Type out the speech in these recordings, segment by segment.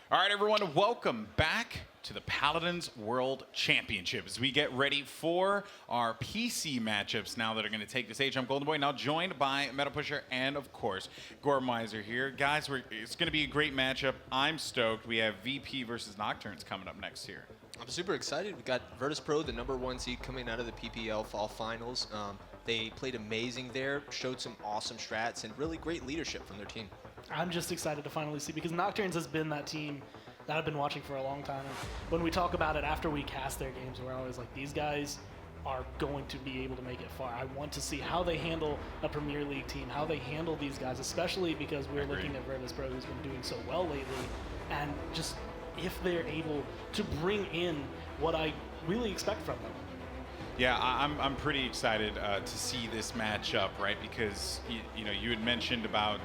All right, everyone, welcome back to the Paladins World Championship as we get ready for our PC matchups now that are going to take the stage. I'm Golden Boy, now joined by Meta Pusher and, of course, Gormizer here. Guys, it's going to be a great matchup. I'm stoked. We have VP versus Nocturns coming up next here. I'm super excited. We got Virtus.Pro, the #1 seed, coming out of the PPL Fall Finals. They played amazing there, showed some awesome strats, and really great leadership from their team. I'm just excited to finally see, because Nocturns has been that team that I've been watching for a long time. And when we talk about it after we cast their games, we're always like, these guys are going to be able to make it far. I want to see how they handle a Premier League team, how they handle these guys, especially because we're looking at Virtus.Pro, who's been doing so well lately, and just if they're able to bring in what I really expect from them. Yeah, I'm pretty excited to see this matchup, right? Because you had mentioned about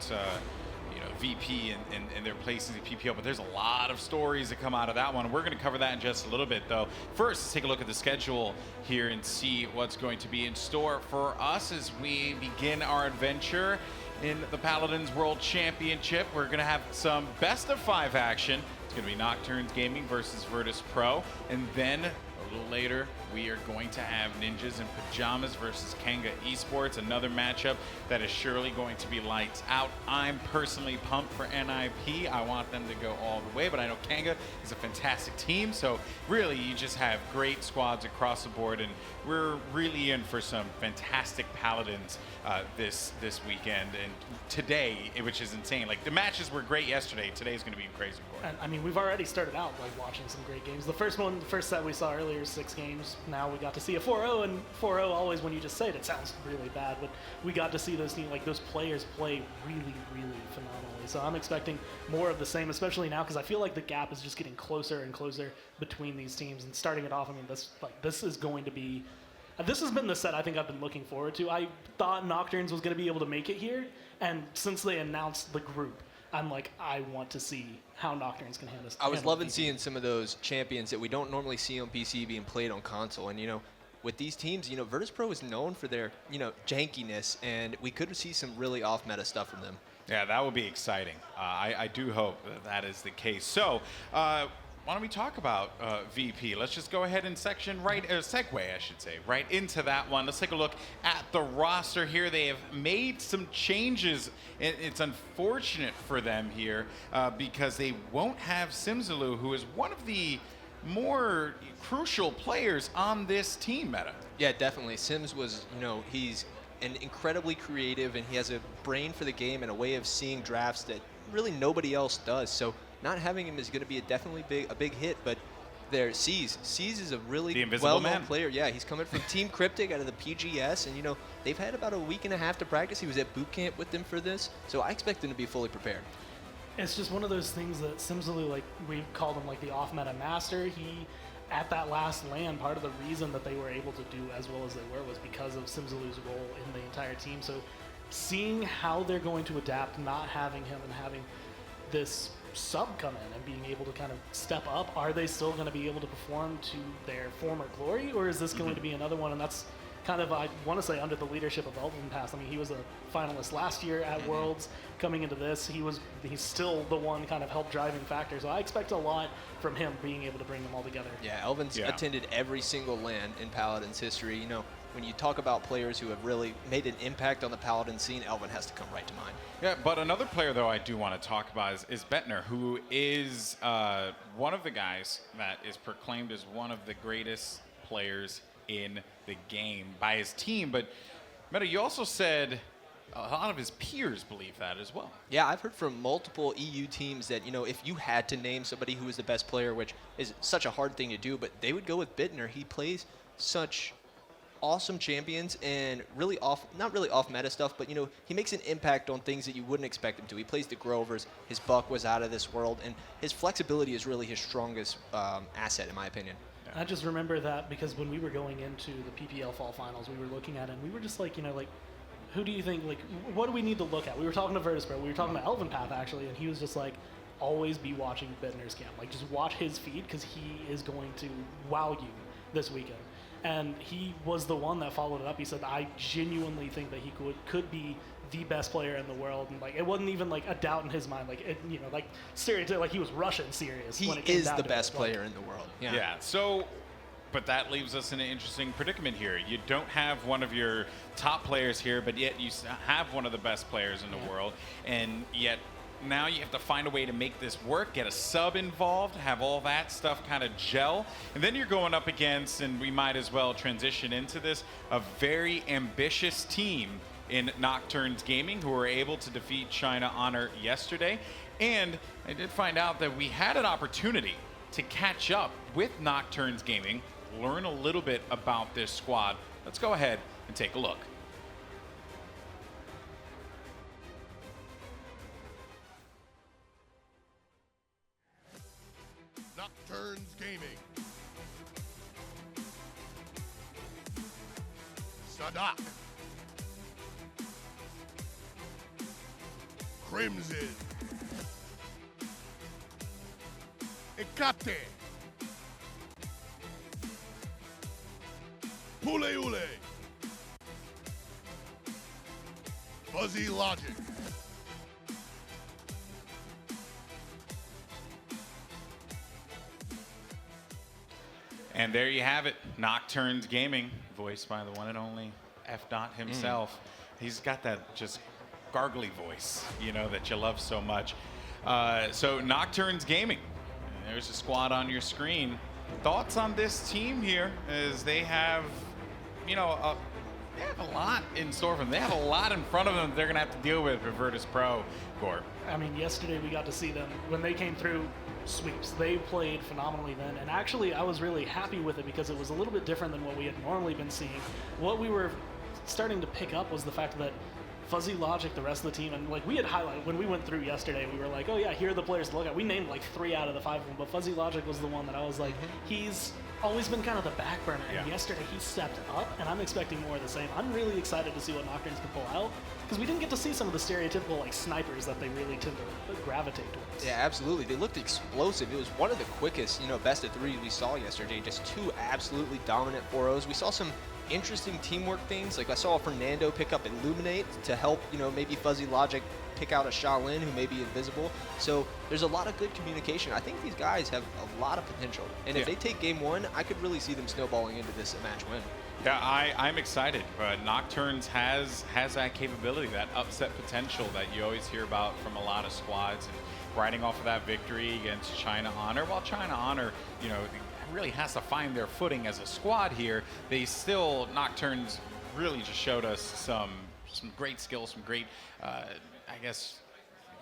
VP and their places in PPL, but there's a lot of stories that come out of that one. We're going to cover that in just a little bit, though. First, let's take a look at the schedule here and see what's going to be in store for us as we begin our adventure in the Paladins World Championship. We're going to have some best-of-5 action. It's going to be Nocturns Gaming versus Virtus.Pro, and then a little later, we are going to have Ninjas in Pajamas versus Kanga Esports, another matchup that is surely going to be lights out. I'm personally pumped for NIP. I want them to go all the way, but I know Kanga is a fantastic team, so really you just have great squads across the board, and we're really in for some fantastic Paladins this weekend and today, which is insane. Like, the matches were great yesterday. Today's going to be crazy for it. And I mean, we've already started out like watching some great games. The first set we saw earlier, 6 games. Now we got to see a 4-0, and 4-0 always, when you just say it, it sounds really bad, but we got to see those teams, like those players play really, really phenomenally. So I'm expecting more of the same, especially now, because I feel like the gap is just getting closer and closer between these teams. And starting it off, I mean, this is going to be. This has been the set I think I've been looking forward to. I thought Nocturns was going to be able to make it here, and since they announced the group, I'm like, I want to see how Nocturns can handle this. I was loving seeing some of those champions that we don't normally see on PC being played on console. And, with these teams, Virtus.Pro is known for their, jankiness, and we could see some really off-meta stuff from them. Yeah, that would be exciting. I do hope that is the case. So, why don't we talk about VP? Let's just go ahead and segue, I should say, right into that one. Let's take a look at the roster here. They have made some changes. It's unfortunate for them here because they won't have Sizze, who is one of the more crucial players on this team, Meta. Yeah, definitely. Sims was, he's an incredibly creative, and he has a brain for the game and a way of seeing drafts that really nobody else does. So not having him is going to be definitely a big hit, but there, Sizze is a really well-known player. Yeah, he's coming from Team Cryptic out of the PGS, and they've had about a week and a half to practice. He was at boot camp with them for this, so I expect him to be fully prepared. It's just one of those things that Sizze, like we called him like the off-meta master. He, at that last LAN, part of the reason that they were able to do as well as they were was because of Sizze's role in the entire team. So seeing how they're going to adapt, not having him and having this sub come in and being able to kind of step up, are they still going to be able to perform to their former glory, or is this going to be another one? And that's kind of, I want to say, under the leadership of eLvenpath. I mean, he was a finalist last year at Worlds. Coming into this, he's still the one kind of help driving factor. So I expect a lot from him being able to bring them all together. Yeah, Elvin's attended every single LAN in Paladins history. When you talk about players who have really made an impact on the Paladin scene, Elvin has to come right to mind. Yeah, but another player, though, I do want to talk about is isbittenner, who is one of the guys that is proclaimed as one of the greatest players in the game by his team. But, Meta, you also said a lot of his peers believe that as well. Yeah, I've heard from multiple EU teams that, if you had to name somebody who is the best player, which is such a hard thing to do, but they would go with isbittenner. He plays such awesome champions and really not really off meta stuff, but he makes an impact on things that you wouldn't expect him to. He plays the Grovers, his buck was out of this world, and his flexibility is really his strongest asset, in my opinion. I just remember that because when we were going into the PPL Fall Finals, we were looking at it and we were just like, who do you think, what do we need to look at? We were talking to Virtus.Pro, we were talking about eLvenpath actually, and he was just like, always be watching isbittenner's camp. Like, just watch his feed because he is going to wow you this weekend. And he was the one that followed it up. He said, I genuinely think that he could be the best player in the world, and like it wasn't even like a doubt in his mind. Like it, you know, like serious, like he was Russian serious. He when it came is down the to best it. player in the world. Yeah. So, but that leaves us in an interesting predicament here. You don't have one of your top players here, but yet you have one of the best players in the world, and yet now you have to find a way to make this work, get a sub involved, have all that stuff kind of gel, and then you're going up against, and we might as well transition into this, a very ambitious team in Nocturns Gaming, who were able to defeat China Honor yesterday. And I did find out that we had an opportunity to catch up with Nocturns Gaming, learn a little bit about this squad. Let's go ahead and take a look. Nocturns Gaming. Saadhak. Crimson. Etacheh. Puleule. FuzzyLOgic. And there you have it, Nocturns Gaming, voiced by the one and only F. Dot himself. He's got that just gargly voice, you know, that you love so much. So Nocturns Gaming, there's a squad on your screen. Thoughts on this team here, as they have, you know, they have a lot in store for them. They have a lot in front of them they're going to have to deal with Virtus.Pro, Gore. I mean, yesterday we got to see them when they came through sweeps. They played phenomenally then, and actually I was really happy with it because it was a little bit different than what we had normally been seeing. What we were starting to pick up was the fact that FuzzyLOgic, the rest of the team, and like we had highlighted when we went through yesterday, we were like, oh yeah, here are the players to look at. We named like 3 out of the 5 of them, but FuzzyLOgic was the one that I was like, he's always been kind of the back burner, and yesterday he stepped up, and I'm expecting more of the same. I'm really excited to see what Nocturns can pull out, because we didn't get to see some of the stereotypical like snipers that they really tend to gravitate towards. Yeah, absolutely. They looked explosive. It was one of the quickest, you know, best of 3 we saw yesterday. Just 2 absolutely dominant 4-0s. We saw some interesting teamwork things. Like I saw Fernando pick up Illuminate to help, you know, maybe FuzzyLOgic pick out a Shaolin who may be invisible. So there's a lot of good communication. I think these guys have a lot of potential. And if they take game 1, I could really see them snowballing into this match win. Yeah, I'm excited. Nocturns has that capability, that upset potential that you always hear about from a lot of squads, and riding off of that victory against China Honor. While China Honor, you know, really has to find their footing as a squad here, they still, Nocturns really just showed us some great skills, some great, I guess,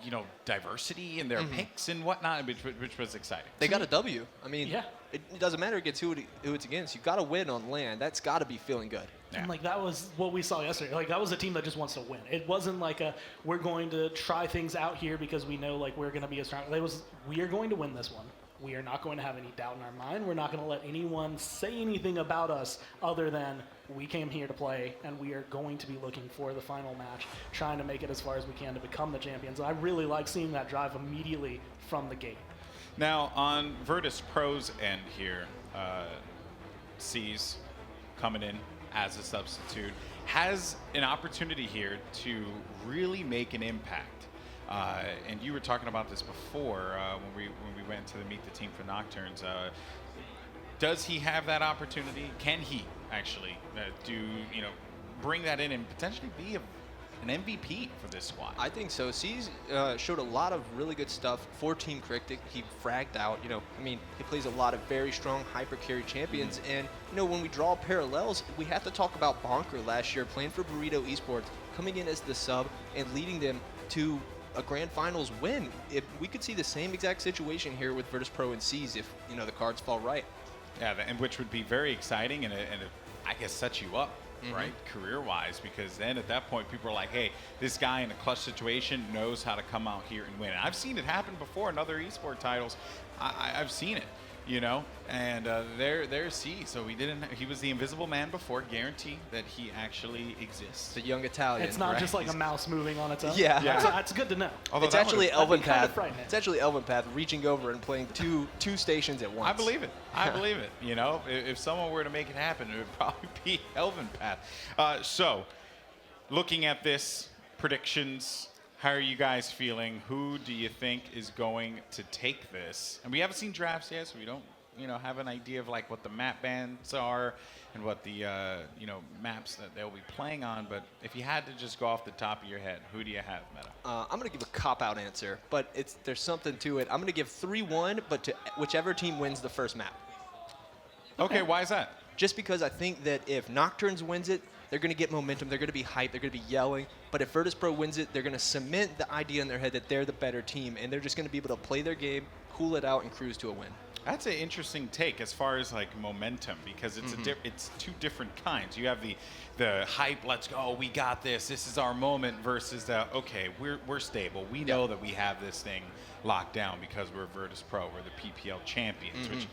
you know, diversity in their picks and whatnot, which was exciting. They got a W. I mean, it doesn't matter against who it's against. You got to win on land. That's got to be feeling good. And like that was what we saw yesterday. Like that was a team that just wants to win. It wasn't like we're going to try things out here because we know like we're going to be a strong. We are going to win this one. We are not going to have any doubt in our mind. We're not going to let anyone say anything about us other than we came here to play, and we are going to be looking for the final match, trying to make it as far as we can to become the champions. I really like seeing that drive immediately from the gate. Now, on Virtus.Pro's end here, Sizze coming in as a substitute, has an opportunity here to really make an impact. And you were talking about this before when we went to meet the team for Nocturns. Does he have that opportunity? Can he actually bring that in and potentially be an MVP for this squad? I think so. Sizze showed a lot of really good stuff for Team Cryptic. He fragged out, I mean, he plays a lot of very strong hyper carry champions. And, when we draw parallels, we have to talk about Bonker last year playing for Burrito Esports, coming in as the sub and leading them to a grand finals win. If we could see the same exact situation here with Virtus.Pro and Sizze if, the cards fall right. Yeah, and which would be very exciting and it, I guess, sets you up, right, career-wise, because then at that point people are like, hey, this guy in a clutch situation knows how to come out here and win. And I've seen it happen before in other esport titles. I've seen it, and there's Sizze. So he was the invisible man before. Guarantee that he actually exists. The young Italian. It's not just like a mouse moving on its own. Yeah. That's good to know. Although it's actually eLvenpath. It's actually eLvenpath reaching over and playing two stations at once. I believe it. I believe it. If someone were to make it happen, it would probably be eLvenpath. So, looking at this, predictions. How are you guys feeling? Who do you think is going to take this? And we haven't seen drafts yet, so we don't, have an idea of like what the map bans are and what the, maps that they'll be playing on. But if you had to just go off the top of your head, who do you have, Meta? I'm going to give a cop-out answer, but there's something to it. I'm going to give 3-1, but to whichever team wins the first map. Okay, why is that? Just because I think that if Nocturns wins it, they're going to get momentum, they're going to be hyped, they're going to be yelling. But if Virtus.Pro wins it, they're going to cement the idea in their head that they're the better team, and they're just going to be able to play their game, cool it out, and cruise to a win. That's an interesting take as far as like momentum, because it's it's two different kinds. You have the hype, let's go, we got this, this is our moment, versus the okay, we're stable, we know that we have this thing locked down because we're Virtus.Pro, we're the PPL champions. Which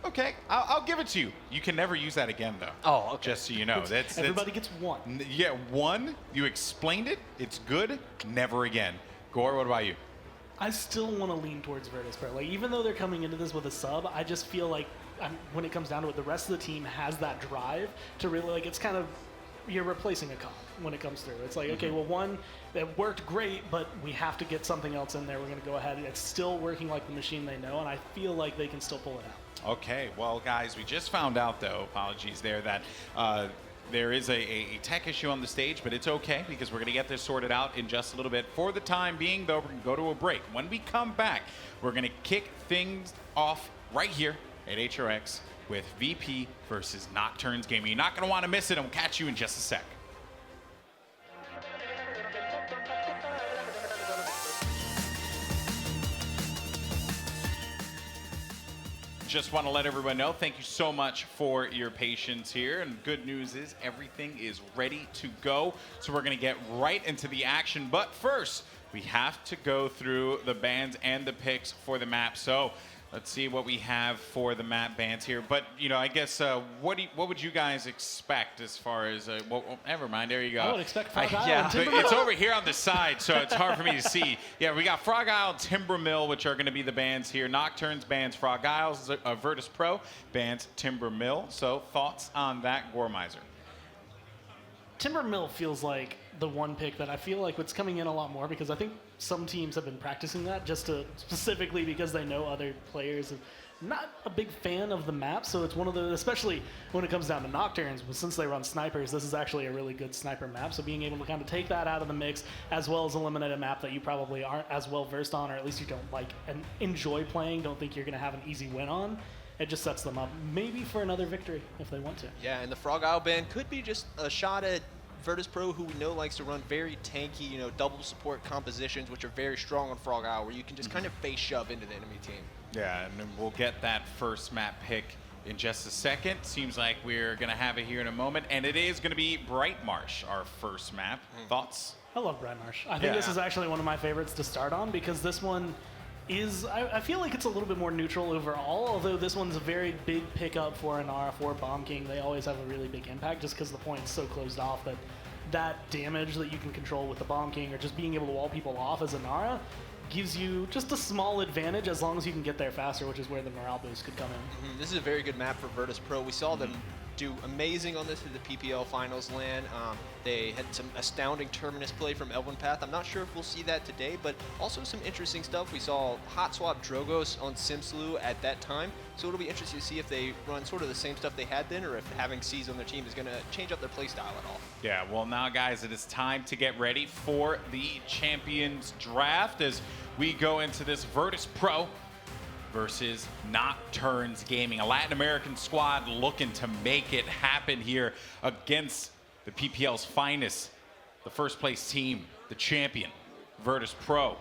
okay, I'll give it to you. You can never use that again, though. Oh, okay. Just so you know, Everybody gets one. Yeah, one. You explained it. It's good. Never again. Gore, what about you? I still want to lean towards Virtus.Pro. Like, even though they're coming into this with a sub, I just feel like when it comes down to it, the rest of the team has that drive to really, like, it's kind of, you're replacing a cog when it comes through. It's like, okay, well, one, that worked great, but we have to get something else in there. We're going to go ahead. It's still working like the machine they know, and I feel like they can still pull it out. Okay, well, guys, we just found out, though, apologies there, that there is a tech issue on the stage, but it's okay because we're going to get this sorted out in just a little bit. For the time being, though, we're going to go to a break. When we come back, we're going to kick things off right here at HRX with VP versus Nocturns Gaming. You're not going to want to miss it. I'll catch you in just a sec. Just want to let everyone know, thank you so much for your patience here. And good news is everything is ready to go. So we're going to get right into the action. But first, we have to go through the bans and the picks for the map. So let's see what we have for the map bans here. But, I guess, what would you guys expect as far as, well, never mind, there you go. I would expect Frog Isle yeah, and Timber it's Mill. over here on the side, so it's hard for me to see. Yeah, we got Frog Isle, Timber Mill, which are going to be the bans here. Nocturnes bans Frog Isle, Virtus.Pro bans Timber Mill. So thoughts on that, Gormizer? Timber Mill feels like the one pick that I feel like what's coming in a lot more, because I think some teams have been practicing that just to specifically because they know other players are not a big fan of the map. So it's one of the, especially when it comes down to Nocturnes, but since they run snipers, this is actually a really good sniper map. So being able to kind of take that out of the mix, as well as eliminate a map that you probably aren't as well versed on, or at least you don't like and enjoy playing, don't think you're going to have an easy win on. It just sets them up maybe for another victory if they want to. Yeah, and the Frog Isle ban could be just a shot at Virtus.Pro, who we know likes to run very tanky, double support compositions, which are very strong on Frog Isle, where you can just kind of face shove into the enemy team. Yeah, and we'll get that first map pick in just a second. Seems like we're going to have it here in a moment, and it is going to be Bright Marsh, our first map. Thoughts? I love Bright Marsh. I think this is actually one of my favorites to start on, because this one is, I feel like it's a little bit more neutral overall, although this one's a very big pickup for Inara, for Bomb King. They always have a really big impact just because the point's so closed off that that damage that you can control with the Bomb King, or just being able to wall people off as Inara, gives you just a small advantage as long as you can get there faster, which is where the morale boost could come in. This is a very good map for Virtus.Pro. We saw them do amazing on this at the PPL Finals LAN. They had some astounding Terminus play from eLvenpath. I'm not sure if we'll see that today, but also some interesting stuff. We saw hot swap Drogos on Simslu at that time, so it'll be interesting to see if they run sort of the same stuff they had then, or if having Sizze on their team is going to change up their play style at all. Yeah, well now, guys, it is time to get ready for the Champions Draft as we go into this Virtus.Pro versus Nocturns Gaming, a Latin American squad looking to make it happen here against the PPL's finest, the first place team, the champion, Virtus.Pro.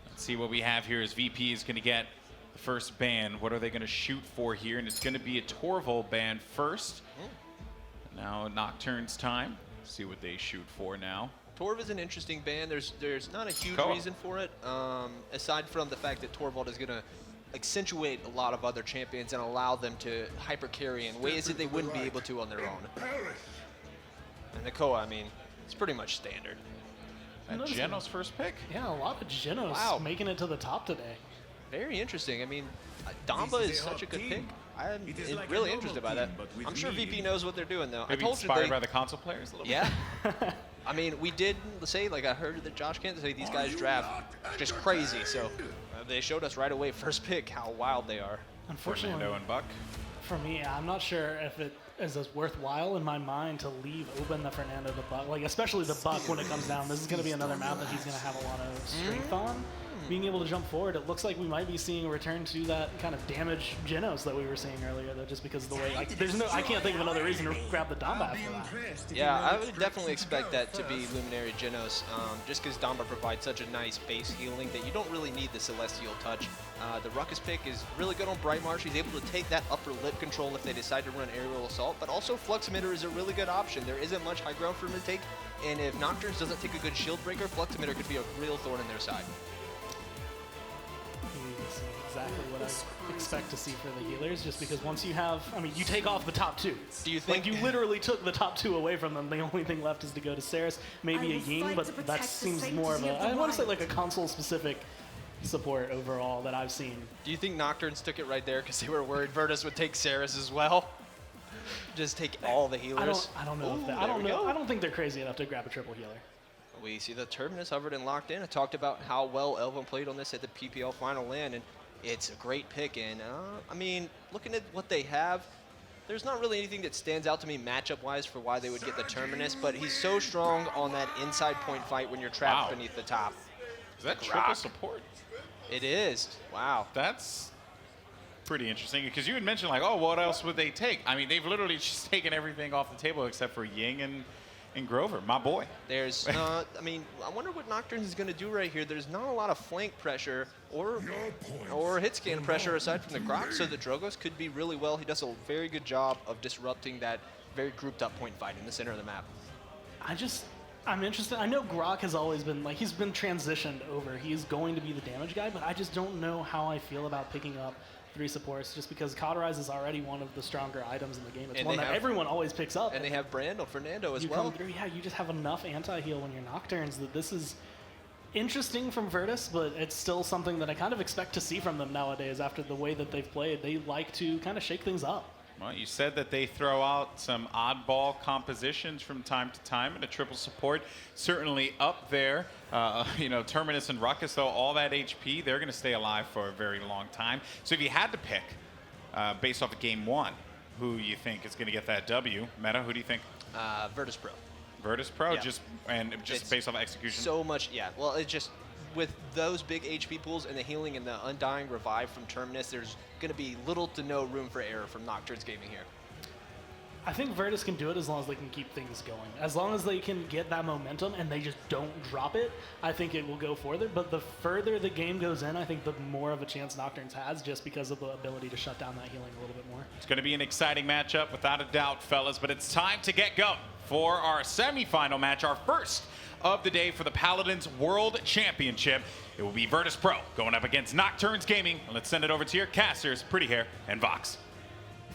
Let's see what we have here as VP is going to get the first ban. What are they going to shoot for here? And it's going to be a Torval ban first. Now Nocturns time. See what they shoot for now. Torv is an interesting ban. There's not a huge reason for it, aside from the fact that Torvald is going to accentuate a lot of other champions and allow them to hyper carry in ways that they wouldn't be able to on their own. And the Koa, I mean, it's pretty much standard. And Geno's first pick? Yeah, a lot of Genos making it to the top today. Very interesting. I mean, Damba is such a good pick. I'm really interested by that. I'm sure VP knows what they're doing, though. Maybe inspired by the console players a little bit? Yeah. I mean, we did say, like I heard that Josh Kent say these guys draft just crazy. So they showed us right away, first pick, how wild they are. Unfortunately, Fernando and Buck. for me, I'm not sure if it is as worthwhile in my mind to leave open the Fernando the Buck, like especially the Buck when it comes down. This is going to be another map that he's going to have a lot of strength on. Being able to jump forward, it looks like we might be seeing a return to that kind of damage Genos that we were seeing earlier, though, just because of the way, like, I can't think of another reason to grab the Damba for that. Yeah, I would definitely expect that to be Luminary Genos, just because Damba provides such a nice base healing that you don't really need the Celestial touch. The Ruckus pick is really good on Bright Marsh. He's able to take that upper lip control if they decide to run Aerial Assault, but also Flux Emitter is a really good option. There isn't much high ground for him to take, and if Nocturnes doesn't take a good shield breaker, Flux Emitter could be a real thorn in their side. Exactly what I expect to see for the healers, just because once you have, I mean, you take off the top two. Do you think like you literally took the top two away from them? The only thing left is to go to Saris, maybe a Ying, but that seems more of a, I want to say like a console-specific support overall that I've seen. Do you think Nocturnes took it right there because they were worried Virtus would take Saris as well? Just take all the healers. I don't know. Ooh, If that, there I don't we know. go. I don't think they're crazy enough to grab a triple healer. We see the Terminus hovered and locked in. I talked about how well eLven played on this at the PPL final land, and it's a great pick. And I mean, looking at what they have, there's not really anything that stands out to me matchup-wise for why they would get the Terminus, but he's so strong on that inside point fight when you're trapped beneath the top. Is that triple support? It is. Wow. That's pretty interesting, because you had mentioned like, oh, what else would they take? I mean, they've literally just taken everything off the table except for Ying and Grover, my boy. There's, I mean, I wonder what Nocturnes is going to do right here. There's not a lot of flank pressure or hit scan pressure aside from the Grok, so the Drogos could be really well. He does a very good job of disrupting that very grouped up point fight in the center of the map. I'm interested. I know Grok has always been, like, he's been transitioned over. He's going to be the damage guy, but I just don't know how I feel about picking up 3 supports, just because Cauterize is already one of the stronger items in the game. It's one that everyone always picks up. And they have Fernando as you well. Come through, yeah, you just have enough anti-heal when you're Nocturnes that this is interesting from Virtus, but it's still something that I kind of expect to see from them nowadays after the way that they've played. They like to kind of shake things up. Well, you said that they throw out some oddball compositions from time to time, and a triple support certainly up there. You know, Terminus and Ruckus, though, all that HP, they're going to stay alive for a very long time. So if you had to pick, based off of game 1, who you think is going to get that W, Meta, who do you think? Virtus.Pro. Virtus.Pro, Yeah. just It's based off execution? So much, yeah. Well, it's just with those big HP pools and the healing and the Undying Revive from Terminus, there's going to be little to no room for error from Nocturnes Gaming here. I think Virtus can do it as long as they can keep things going. As long as they can get that momentum and they just don't drop it, I think it will go further. But the further the game goes in, I think the more of a chance Nocturnes has, just because of the ability to shut down that healing a little bit more. It's going to be an exciting matchup, without a doubt, fellas, but it's time to get going for our semifinal match, our first of the day for the Paladins World Championship. It will be Virtus.Pro going up against Nocturns Gaming. And let's send it over to your casters, Pretty Hair and Vox.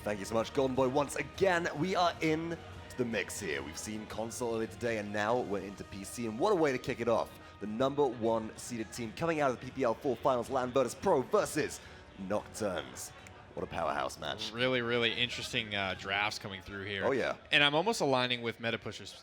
Thank you so much, Golden Boy. Once again, we are in the mix here. We've seen console earlier today, and now we're into PC. And what a way to kick it off. The #1 seeded team coming out of the PPL 4 Finals, land Virtus.Pro versus Nocturnes. What a powerhouse match. Really, really interesting drafts coming through here. Oh, yeah. And I'm almost aligning with MetaPush's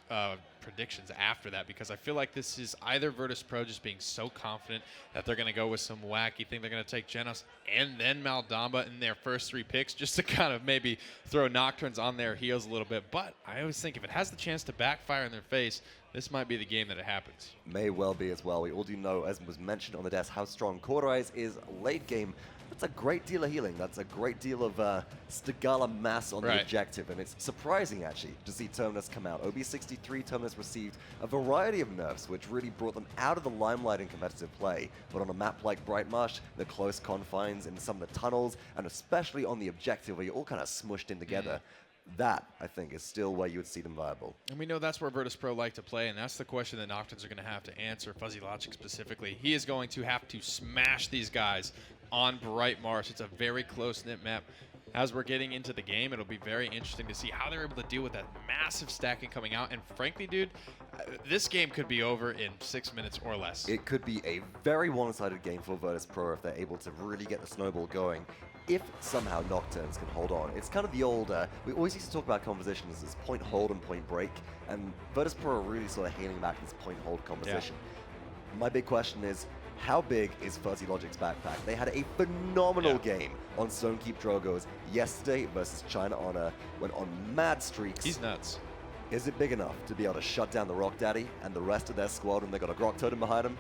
predictions after that, because I feel like this is either Virtus.Pro just being so confident that they're going to go with some wacky thing. They're going to take Genos and then Maldamba in their first 3 picks just to kind of maybe throw Nocturnes on their heels a little bit. But I always think if it has the chance to backfire in their face, this might be the game that it happens. May well be as well. We all do know, as was mentioned on the desk, how strong Cauterize is late game. That's a great deal of healing. That's a great deal of Stigala mass on the objective. And it's surprising, actually, to see Terminus come out. OB63 Terminus received a variety of nerfs, which really brought them out of the limelight in competitive play. But on a map like Bright Marsh, the close confines in some of the tunnels, and especially on the objective where you're all kind of smushed in together, that, I think, is still where you would see them viable. And we know that's where Virtus.Pro like to play, and that's the question that Nocturnes are going to have to answer, FuzzyLOgic specifically. He is going to have to smash these guys on Bright Marsh. It's a very close-knit map. as we're getting into the game. It'll be very interesting to see how they're able to deal with that massive stacking coming out. And frankly, dude, this game could be over in 6 minutes or less. It could be a very one-sided game for Virtus.Pro if they're able to really get the snowball going. If somehow Nocturns can hold on. It's kind of the old, we always used to talk about compositions as point hold and point break, and Virtus.Pro are really sort of hailing back this point hold composition. Yeah. My big question is, how big is FuzzyLOgic's backpack? They had a phenomenal game on Stonekeep Drogos yesterday versus China Honor, went on mad streaks. He's nuts. Is it big enough to be able to shut down the Rock Daddy and the rest of their squad when they got a Grok Totem behind them?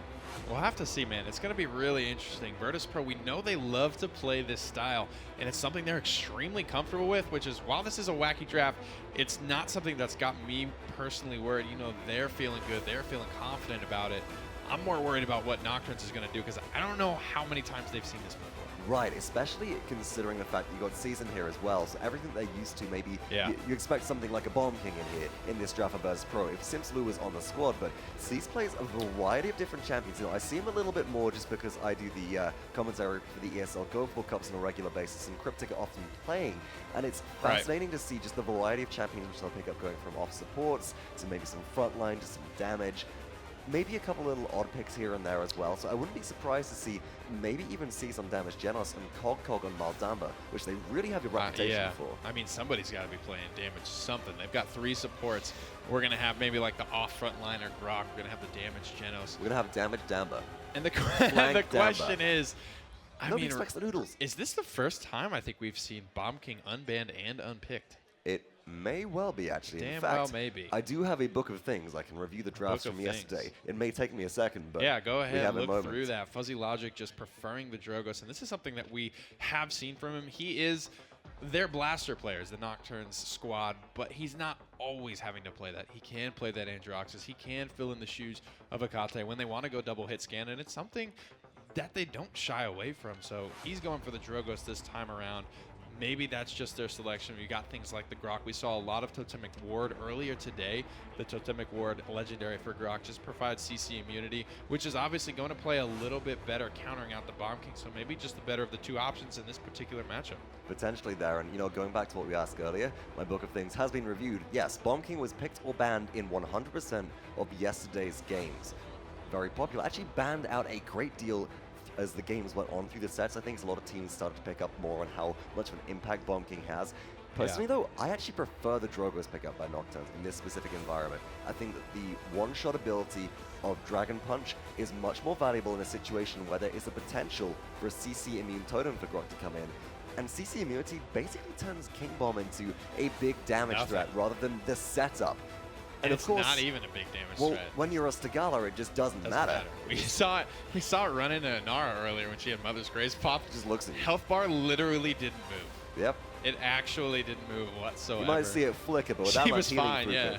We'll have to see, man. It's going to be really interesting. Virtus.Pro, we know they love to play this style, and it's something they're extremely comfortable with, which is, while this is a wacky draft, it's not something that's got me personally worried. You know, they're feeling good. They're feeling confident about it. I'm more worried about what Nocturns is going to do, because I don't know how many times they've seen this before. Right, especially considering the fact that you got Sizze in here as well, so everything they're used to, maybe you expect something like a Bomb King in here in this draft of Virtus.Pro if SimsLou was on the squad, but Sizze plays a variety of different champions. You know, I see him a little bit more just because I do the commentary for the ESL Go4 Cups on a regular basis, and Cryptic are often playing, and it's fascinating to see just the variety of champions which they'll pick up, going from off supports to maybe some frontline to some damage. Maybe a couple little odd picks here and there as well, so I wouldn't be surprised to see maybe even see some damage Genos and CogCog on Maldamba, which they really have a reputation for. I mean, somebody's got to be playing damage something. They've got 3 supports. We're going to have maybe like the off frontliner Grok. We're going to have the damage Genos. We're going to have damage Damba. And the question is, Nobody expects the noodles. Is this the first time I think we've seen Bomb King unbanned and unpicked? It may well be, actually. Damn In fact, well, maybe. I do have a book of things. I can review the drafts from yesterday. It may take me a second, but yeah, go ahead and look through that. FuzzyLOgic just preferring the Drogos, and this is something that we have seen from him. He is their blaster players, the Nocturns squad, but he's not always having to play that. He can play that Androxus. He can fill in the shoes of Etacheh when they want to go double hit scan, and it's something that they don't shy away from. So he's going for the Drogos this time around. Maybe that's just their selection. You got things like the Grok. We saw a lot of Totemic Ward earlier today. The Totemic Ward, legendary for Grok, just provides CC immunity, which is obviously going to play a little bit better countering out the Bomb King. So maybe just the better of the 2 options in this particular matchup. Potentially there, and you know, going back to what we asked earlier, my book of things has been reviewed. Yes, Bomb King was picked or banned in 100% of yesterday's games. Very popular. Actually banned out a great deal as the games went on through the sets. I think a lot of teams started to pick up more on how much of an impact Bomb King has. Personally, though, I actually prefer the Drogos pickup by Nocturns in this specific environment. I think that the one-shot ability of Dragon Punch is much more valuable in a situation where there is a potential for a CC immune totem for Grok to come in. And CC immunity basically turns King Bomb into a big damage threat rather than the setup. And of course, not even a big damage threat. When you're a Stigala, it just doesn't matter. We saw it run into Nara earlier when she had Mother's Grace pop. Just looks at you. Health bar literally didn't move. Yep. It actually didn't move whatsoever. You might see it flicker, but without she much was healing fine, yeah.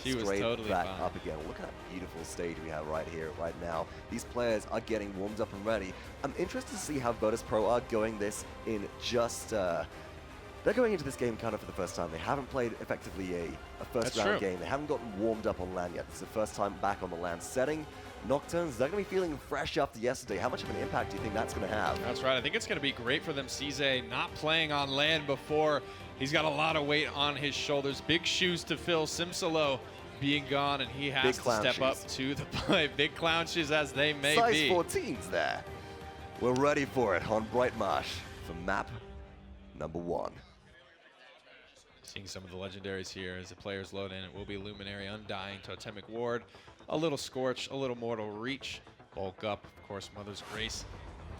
She was totally back fine. up again. Look at that beautiful stage we have right here, right now. These players are getting warmed up and ready. I'm interested to see how Virtus.Pro are going this in just... they're going into this game kind of for the first time. They haven't played effectively a first-round game. They haven't gotten warmed up on LAN yet. This is the first time back on the LAN setting. Nocturns, they're going to be feeling fresh after yesterday. How much of an impact do you think that's going to have? That's right. I think it's going to be great for them. Sizze not playing on LAN before. He's got a lot of weight on his shoulders. Big shoes to fill. SimsLou being gone, and he has to step up to the plate. Big clown shoes as they may be. Size 14's there. We're ready for it on Bright Marsh for map number 1. Seeing some of the legendaries here as the players load in. It will be Luminary, Undying, Totemic Ward, a little Scorch, a little Mortal Reach, Bulk Up, of course, Mother's Grace,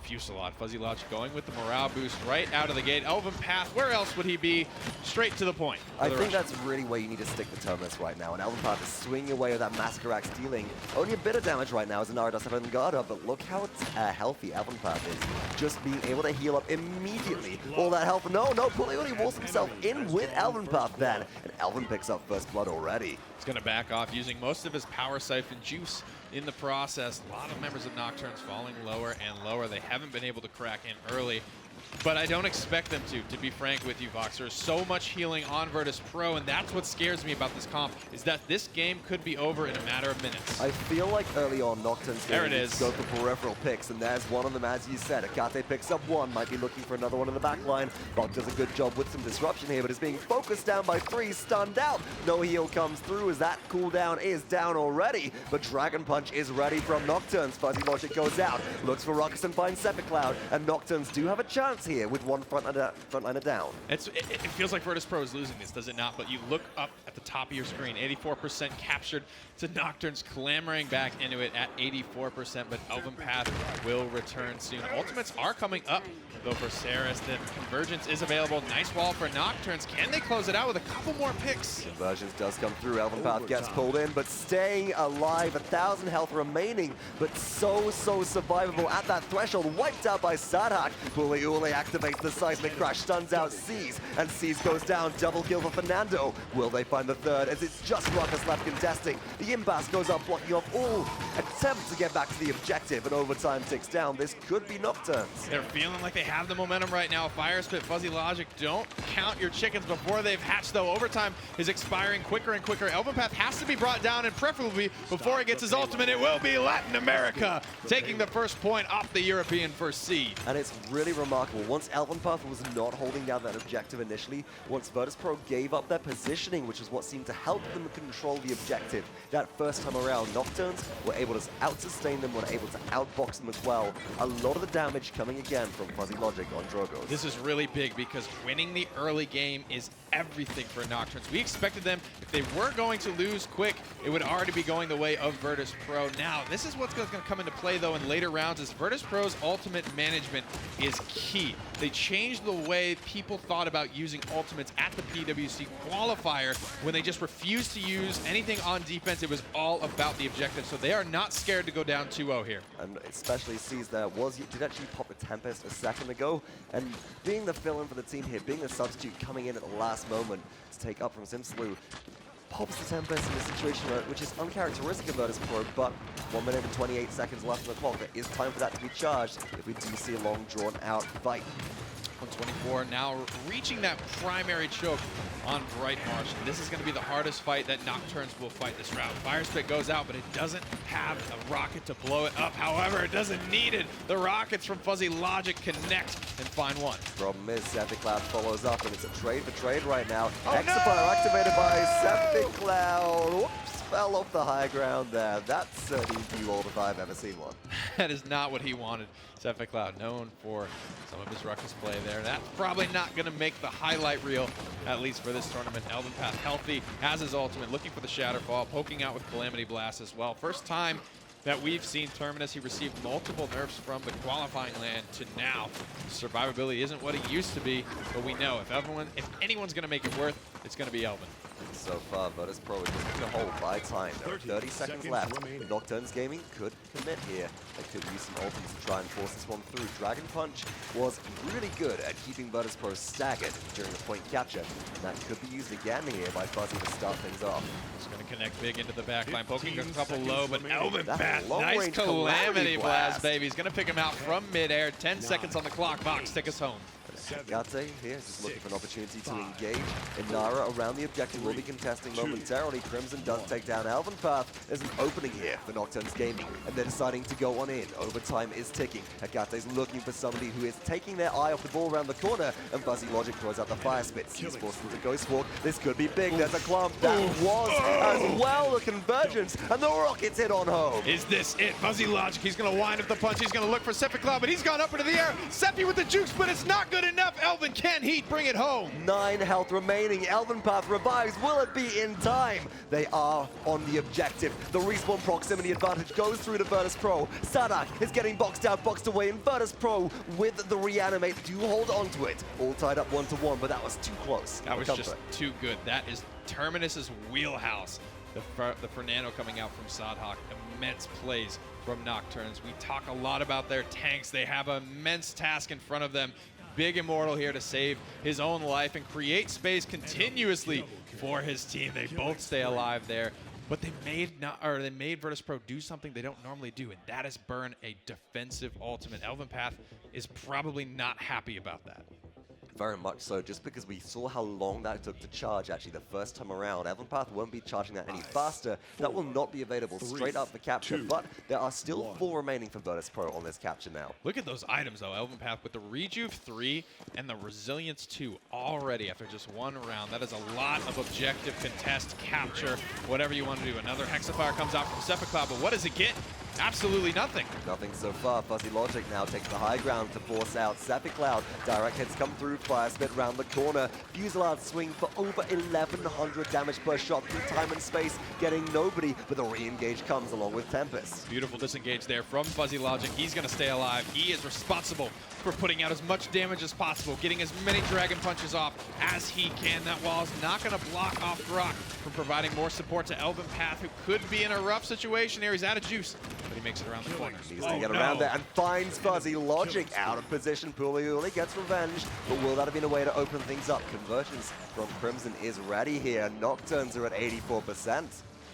Fusillade. FuzzyLOgic going with the morale boost right out of the gate. eLvenpath, where else would he be? Straight to the point. I think that's really where you need to stick the Terminus right now. And eLvenpath is swinging away with that Massacre Axe, dealing only a bit of damage right now as Inara does have an Guard, but look how healthy eLvenpath is. Just being able to heal up immediately. All that health. No, Puleule walls himself in with eLvenpath then. And Elven picks up first blood already. He's going to back off using most of his Power Siphon juice in the process. A lot of members of Nocturnes falling lower and lower. They haven't been able to crack in early. but I don't expect them to be frank with you, Vox. There's so much healing on Virtus.Pro, and that's what scares me about this comp, is that this game could be over in a matter of minutes. I feel like early on, Nocturns There Gaming it is. go for peripheral picks, and there's one of them, as you said. Etacheh picks up one, might be looking for another one in the back line. Bob does a good job with some disruption here, but is being focused down by 3, stunned out. No heal comes through as that cooldown is down already, but Dragon Punch is ready from Nocturns. FuzzyLOgic goes out, looks for Ruckus and finds Sephicloud, and Nocturns do have a chance here with one frontliner down. It feels like Virtus.Pro is losing this, does it not? But you look up at the top of your screen, 84% captured to Nocturns, clamoring back into it at 84%, but eLvenpath will return soon. Ultimates are coming up, though, for Saris. The Convergence is available. Nice wall for Nocturns. Can they close it out with a couple more picks? Convergence does come through. eLvenpath gets pulled in, but staying alive. 1,000 health remaining, but so survivable at that threshold. Wiped out by Saadhak. Puleule activates the seismic crash, stuns out Sizze, and Sizze goes down. Double kill for Fernando. Will they find the third, as it's just Ruckus left contesting? The impasse goes up, blocking off all attempts to get back to the objective, and overtime ticks down. This could be Nocturns. They're feeling like they have the momentum right now. Fire Spit, FuzzyLOgic, don't count your chickens before they've hatched, though. Overtime is expiring quicker and quicker. eLvenpath has to be brought down, and preferably before he gets his ultimate, it will be Latin America taking the first point off the European first seed. And it's really remarkable. Once eLvenpath was not holding down that objective initially, once Virtus.Pro gave up their positioning, which is what seemed to help them control the objective, that first time around, Nocturns were able to out-sustain them, were able to outbox them as well. A lot of the damage coming again from FuzzyLOgic on Drogos. This is really big because winning the early game is everything for Nocturns. We expected them, if they were going to lose quick, it would already be going the way of Virtus.Pro. Now, this is what's going to come into play, though, in later rounds, is Virtus.Pro's ultimate management is key. They changed the way people thought about using ultimates at the PWC qualifier when they just refused to use anything on defense. It was all about the objective, so they are not scared to go down 2-0 here. And especially Sizze there did actually pop the Tempest a second ago, and being the fill-in for the team here, being the substitute coming in at the last moment to take up from Simslu, pops the Tempest in a situation which is uncharacteristic of Virtus.Pro, but 1 minute and 28 seconds left on the clock. There is time for that to be charged if we do see a long, drawn-out fight. 124 now reaching that primary choke on Brightmarsh. This is going to be the hardest fight that Nocturns will fight this round. Fire Spit goes out, but it doesn't have a rocket to blow it up. However, it doesn't need it. The rockets from FuzzyLOgic connect and find one. Problem is, Sephicloud follows up, and it's a trade for trade right now. Oh, Exafire activated by Sephicloud. Whoops, fell off the high ground there. That's an easy wall if I've ever seen one. That is not what he wanted. Sephicloud, known for some of his ruckus play there. That's probably not going to make the highlight reel, at least for this tournament. eLvenpath healthy, has his ultimate, looking for the Shatterfall, poking out with Calamity Blast as well. First time that we've seen Terminus. He received multiple nerfs from the qualifying land to now. Survivability isn't what it used to be, but we know if anyone's going to make it worth, it's going to be Elvin. So far, Virtus.Pro is looking to hold by time. There are 30 seconds left. Nocturns Gaming could commit here. They could use some ultimates to try and force this one through. Dragon Punch was really good at keeping Virtus.Pro staggered during the point capture. And that could be used again here by Fuzzy to start things off. He's going to connect big into the backline, poking a couple low, but eLvenpath, long nice range Calamity Blast, baby. He's going to pick him out from midair. 10 seconds on the clock. Vox, take us home. Etacheh here, just looking for an opportunity to engage. Inara around the objective will be contesting momentarily. Crimson does take down eLvenpath. There's an opening here for Nocturns Gaming, and they're deciding to go on in. Overtime is ticking. Etacheh's looking for somebody who is taking their eye off the ball around the corner, and FuzzyLOgic throws out the Fire Spit. He's forced into Ghost Walk. This could be big. There's a clump. That was as well the convergence, and the rockets hit on home. Is this it? FuzzyLOgic, he's going to wind up the punch. He's going to look for Sephicloud, but he's gone up into the air. Seppi with the jukes, but it's not good enough. Elvin, can he bring it home? 9 health remaining. eLvenpath revives. Will it be in time? They are on the objective. The respawn proximity advantage goes through to Virtus.Pro. Saadhak is getting boxed out, boxed away, and Virtus.Pro with the reanimate do hold on to it. All tied up 1-1, but that was too close. That was just too good. That is Terminus's wheelhouse. The Fernando coming out from Saadhak. Immense plays from Nocturns. We talk a lot about their tanks. They have an immense task in front of them. Big Immortal here to save his own life and create space continuously for his team. They both stay alive there. But they made Virtus.Pro do something they don't normally do, and that is burn a defensive ultimate. eLvenpath is probably not happy about that. Very much so, just because we saw how long that took to charge actually the first time around. eLvenpath won't be charging that any faster. That will not be available straight up for capture, but there are still 4 remaining for Virtus.Pro on this capture now. Look at those items though, eLvenpath with the Rejuve 3 and the Resilience 2 already after just 1 round. That is a lot of objective, contest, capture, whatever you want to do. Another Hexafire comes out from Sephicloud, but what does it get? Absolutely nothing. Nothing so far. FuzzyLOgic now takes the high ground to force out Sephicloud. Direct hits come through, fire spit round the corner. Fusillade swing for over 1,100 damage per shot through time and space, getting nobody, but the re-engage comes along with Tempest. Beautiful disengage there from FuzzyLOgic. He's going to stay alive. He is responsible for putting out as much damage as possible, getting as many Dragon Punches off as he can. That wall is not going to block off Brock from providing more support to eLvenpath, who could be in a rough situation here. He's out of juice, but he makes it around the corner. Needs to get around there and finds FuzzyLOgic out of position. Puleule gets revenge, but will that have been a way to open things up? Conversions from Crimson is ready here. Nocturns are at 84%.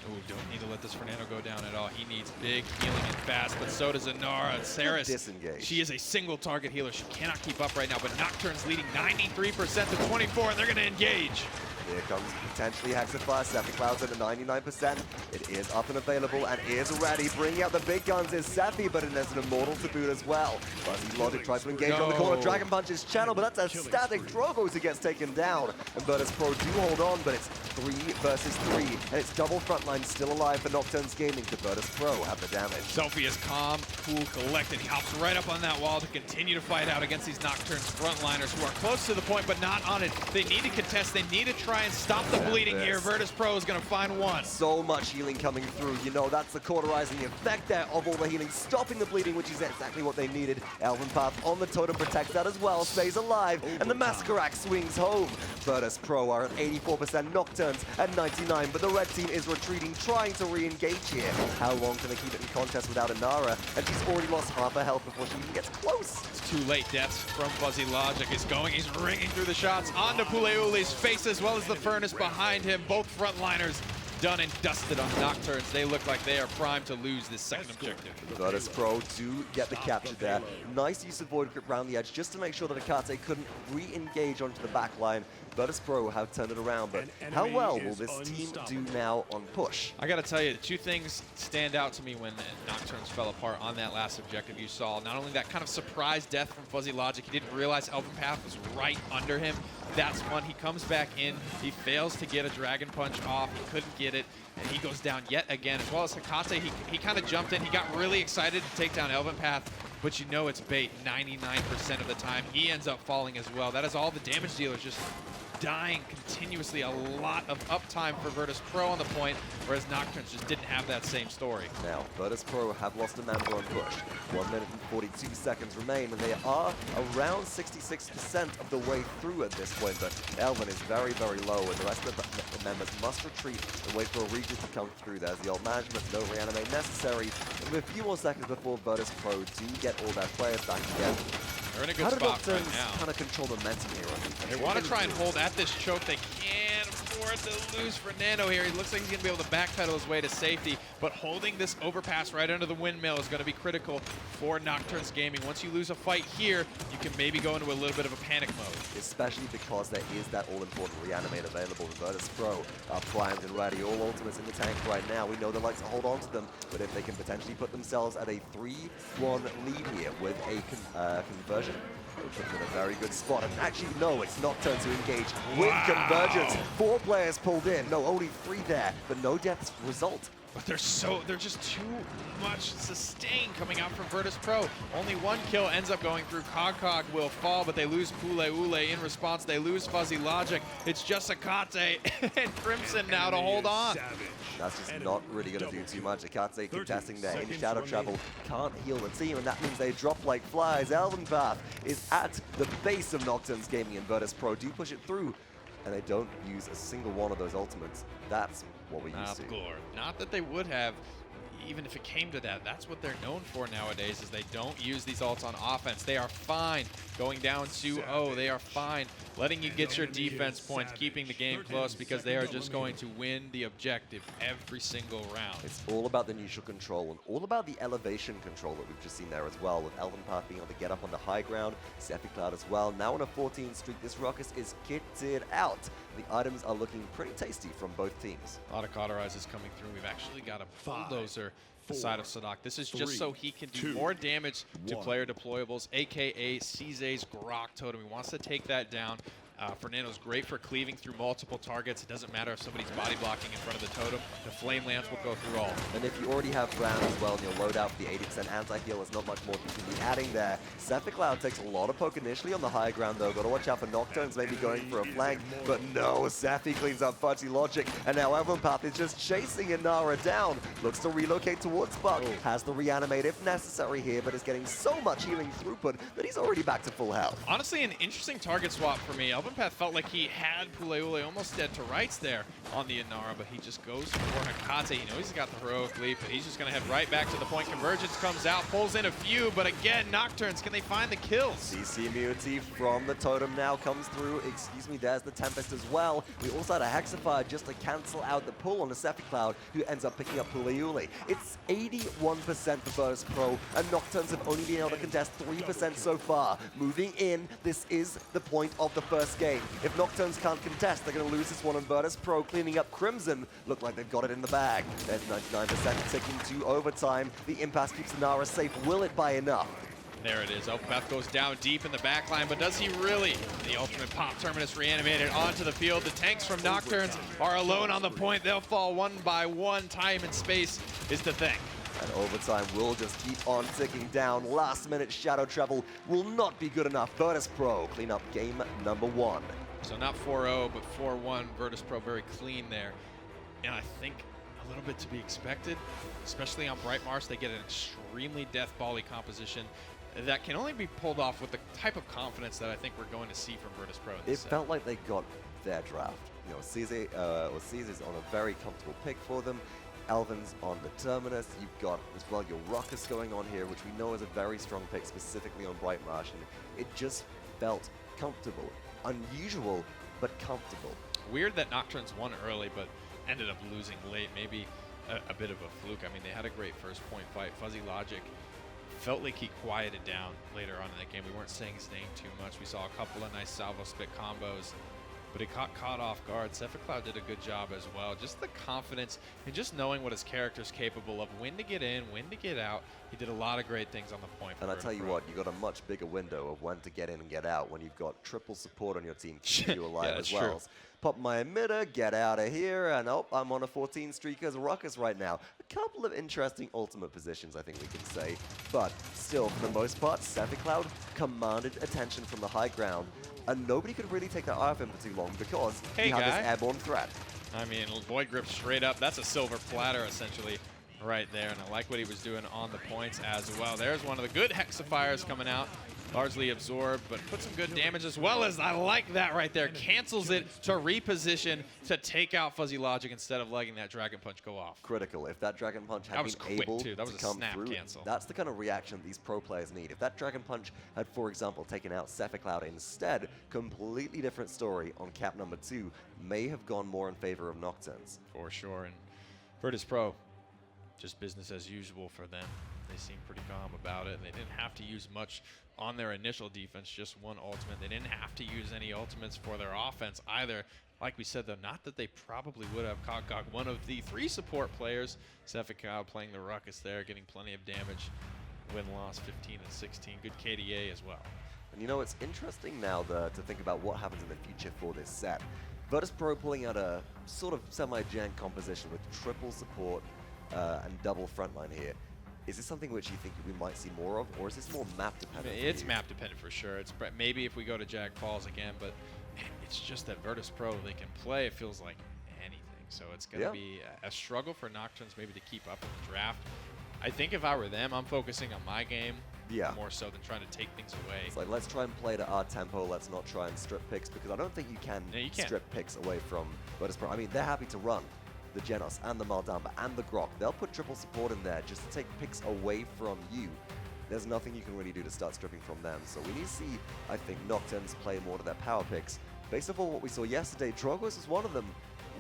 Ooh, don't need to let this Fernando go down at all. He needs big healing and fast, but so does Inara. Saris, Disengage. she is a single target healer. She cannot keep up right now, but Nocturne's leading 93% to 24, and they're going to engage. Here comes potentially Hexafire. Sephicloud's at a 99%. It is up and available and is ready. Bringing out the big guns is Sephi, but there's an Immortal to boot as well. FuzzyLOgic tries to engage on the corner. Dragon Punch is channel, but that's a static Drogoz who gets taken down. And Virtus.Pro do hold on, but it's 3 versus 3. And it's double frontline still alive for Nocturns Gaming to Virtus.Pro have the damage. Sophie is calm, cool, collected. He hops right up on that wall to continue to fight out against these Nocturnes frontliners who are close to the point, but not on it. They need to contest. They need to try and stop the bleeding here. Virtus.Pro is going to find one. So much healing coming through. You know, that's the cauterizing effect there of all the healing, stopping the bleeding, which is exactly what they needed. eLvenpath on the totem protects that as well, stays alive, and the Massacre Axe swings home. Virtus.Pro are at 84%, Nocturnes at 99, but the red team is retreating, trying to re-engage here. How long can they keep it in contest without Inara? And she's already lost half her health before she even gets close. It's too late. Deaths from FuzzyLOgic is going. He's ringing through the shots onto Puleule's face as well as the Furnace behind him. Both frontliners done and dusted on Nocturnes. They look like they are primed to lose this second objective. Virtus.Pro do get the capture there. Nice use of Void Grip around the edge just to make sure that Etacheh couldn't re-engage onto the back line. Virtus.Pro have turned it around, but how well will this team do now on push? I gotta tell you, 2 things stand out to me when Nocturnes fell apart on that last objective you saw. Not only that kind of surprise death from FuzzyLOgic, he didn't realize eLvenpath was right under him. That's one. He comes back in, he fails to get a Dragon Punch off, he couldn't get it, and he goes down yet again. As well as Etacheh, he kind of jumped in, he got really excited to take down eLvenpath, but you know it's bait 99% of the time. He ends up falling as well. That is all the damage dealers just dying continuously. A lot of uptime for Virtus.Pro on the point, whereas Nocturnes just didn't have that same story. Now, Virtus.Pro have lost a member on push. 1 minute and 42 seconds remain, and they are around 66% of the way through at this point, but eLven is very, very low, and the rest of the members must retreat and wait for a region to come through. There's the old management, no reanimate necessary, and with a few more seconds before Virtus.Pro do get all their players back together. They're in a good spot right now. Kind of control the momentum here. They want to try and hold at this choke. They can't afford to lose Fernando here. He looks like he's going to be able to backpedal his way to safety, but holding this overpass right under the windmill is going to be critical for Nocturns Gaming. Once you lose a fight here, you can maybe go into a little bit of a panic mode. Especially because there is that all-important reanimate available to Virtus.Pro. Are primed and ready, all ultimates in the tank right now. We know they like to hold on to them, but if they can potentially put themselves at a 3-1 lead here with a conversion, it'll put them in a very good spot. And actually, no, it's Nocturnes who engage with convergence. 4 players pulled in. No, only 3 there, but no deaths result. But they're just too much sustain coming out from Virtus.Pro. Only 1 kill ends up going through. CogCog will fall, but they lose Puleule. In response, they lose FuzzyLOgic. It's just Etacheh and Crimson now to hold on. That's just not really going to do too much. Etacheh contesting there in shadow travel can't heal the team, and that means they drop like flies. eLvenpath is at the base of Nocturns Gaming, and Virtus.Pro do push it through, and they don't use a single one of those ultimates. That's what we used to. Not that they would have. even if it came to that, that's what they're known for nowadays, is they don't use these ults on offense. They are fine going down 2-0. They are fine letting you get your defense points, keeping the game close, because they are just going to win the objective every single round. It's all about the neutral control and all about the elevation control that we've just seen there as well, with eLvenpath being able to get up on the high ground, Sephicloud as well. Now on a 14 streak, this Ruckus is kitted out. The items are looking pretty tasty from both teams. A lot of cauterizes coming through. We've actually got a bulldozer the side of Saadhak. This is just so he can do more damage to player deployables, aka Sizze's Grok Totem. He wants to take that down. Fernando's great for cleaving through multiple targets. It doesn't matter if somebody's body blocking in front of the totem. The Flame Lance will go through all. And if you already have Brand as well in your loadout for the 80% anti-heal, there's not much more you can be adding there. Sephicloud takes a lot of poke initially on the high ground though. Got to watch out for Nocturns maybe going for a flank. But no, Sephi cleans up FuzzyLOgic. And now eLvenpath is just chasing Inara down. Looks to relocate towards Buck. Has the reanimate if necessary here, but is getting so much healing throughput that he's already back to full health. Honestly, an interesting target swap for me. eLvenpath felt like he had Puleule almost dead to rights there on the Inara, but he just goes for Hekate. You know he's got the heroic leap, but he's just going to head right back to the point. Convergence comes out, pulls in a few, but again, Nocturns, can they find the kills? CC immunity from the totem now comes through. Excuse me, there's the Tempest as well. We also had a Hexafire just to cancel out the pull on the Sephicloud, who ends up picking up Puleule. It's 81% for Virtus.Pro, and Nocturns have only been able to contest 3% so far. Moving in, this is the point of the first game. If Nocturns can't contest, they're going to lose this one, and Virtus.Pro cleaning up Crimson look like they've got it in the bag. There's 99% ticking to overtime. The impasse keeps Inara safe. Will it by enough? There it is. eLvenpath goes down deep in the back line, but does he really? The ultimate pop terminus reanimated onto the field. The tanks from Nocturns are alone on the point. They'll fall one by one. Time and space is the thing. And overtime will just keep on ticking down. Last minute shadow travel will not be good enough. Virtus.Pro clean up game number 1. So not 4-0, but 4-1. Virtus.Pro very clean there. And I think a little bit to be expected, especially on Bright Mars. They get an extremely death bally composition that can only be pulled off with the type of confidence that I think we're going to see from Virtus.Pro. It felt like they got their draft. You know, Sizze's on a very comfortable pick for them. Elvin's on the Terminus. You've got as well your Ruckus going on here, which we know is a very strong pick, specifically on Bright Marsh, and it just felt comfortable. Unusual, but comfortable. Weird that Nocturnes won early, but ended up losing late. Maybe a bit of a fluke. I mean, they had a great first point fight. FuzzyLOgic felt like he quieted down later on in that game. We weren't saying his name too much. We saw a couple of nice salvo spit combos, but it got caught off guard. Sephicloud did a good job as well. Just the confidence and just knowing what his character's capable of, when to get in, when to get out. He did a lot of great things on the point. And I tell you what, you got a much bigger window of when to get in and get out when you've got triple support on your team keeping you alive as well. Pop my emitter, get out of here, and oh, I'm on a 14 streak as a Ruckus right now. A couple of interesting ultimate positions, I think we can say. But still, for the most part, Sephicloud commanded attention from the high ground, and nobody could really take their eye off him for too long because he had this airborne threat. I mean, Void Grip straight up. That's a silver platter, essentially, right there. And I like what he was doing on the points as well. There's one of the good Hexafires coming out. Largely absorbed, but put some good damage as well as, I like that right there. Cancels it to reposition to take out FuzzyLOgic instead of letting that Dragon Punch go off. Critical. If that Dragon Punch had been able to come through, that's the kind of reaction these pro players need. If that Dragon Punch had, for example, taken out Sephicloud instead, completely different story on cap number 2, may have gone more in favor of Nocturns. For sure. And Virtus.Pro, just business as usual for them. They seem pretty calm about it. They didn't have to use much on their initial defense, just one ultimate. They didn't have to use any ultimates for their offense either. Like we said, though, not that they probably would have. CogCog, one of the 3 support players. Sephicloud playing the Ruckus there, getting plenty of damage. Win-loss 15 and 16. Good KDA as well. And you know, it's interesting now to think about what happens in the future for this set. Virtus.Pro pulling out a sort of semi-jank composition with triple support and double frontline here. Is this something which you think we might see more of, or is this more map dependent? It's map dependent for sure. It's maybe if we go to Jag Falls again, but it's just that Virtus.Pro, they can play, it feels like anything. So it's going to be a struggle for Nocturnes maybe to keep up in the draft. I think if I were them, I'm focusing on my game more so than trying to take things away. It's like, let's try and play to our tempo. Let's not try and strip picks, because I don't think you can strip picks away from Virtus.Pro. I mean, they're happy to run. the Genos and the Maldamba and the Grok. They'll put triple support in there just to take picks away from you. There's nothing you can really do to start stripping from them. So we need to see, I think, Nocturns play more to their power picks. Based off what we saw yesterday, Drogos was one of them.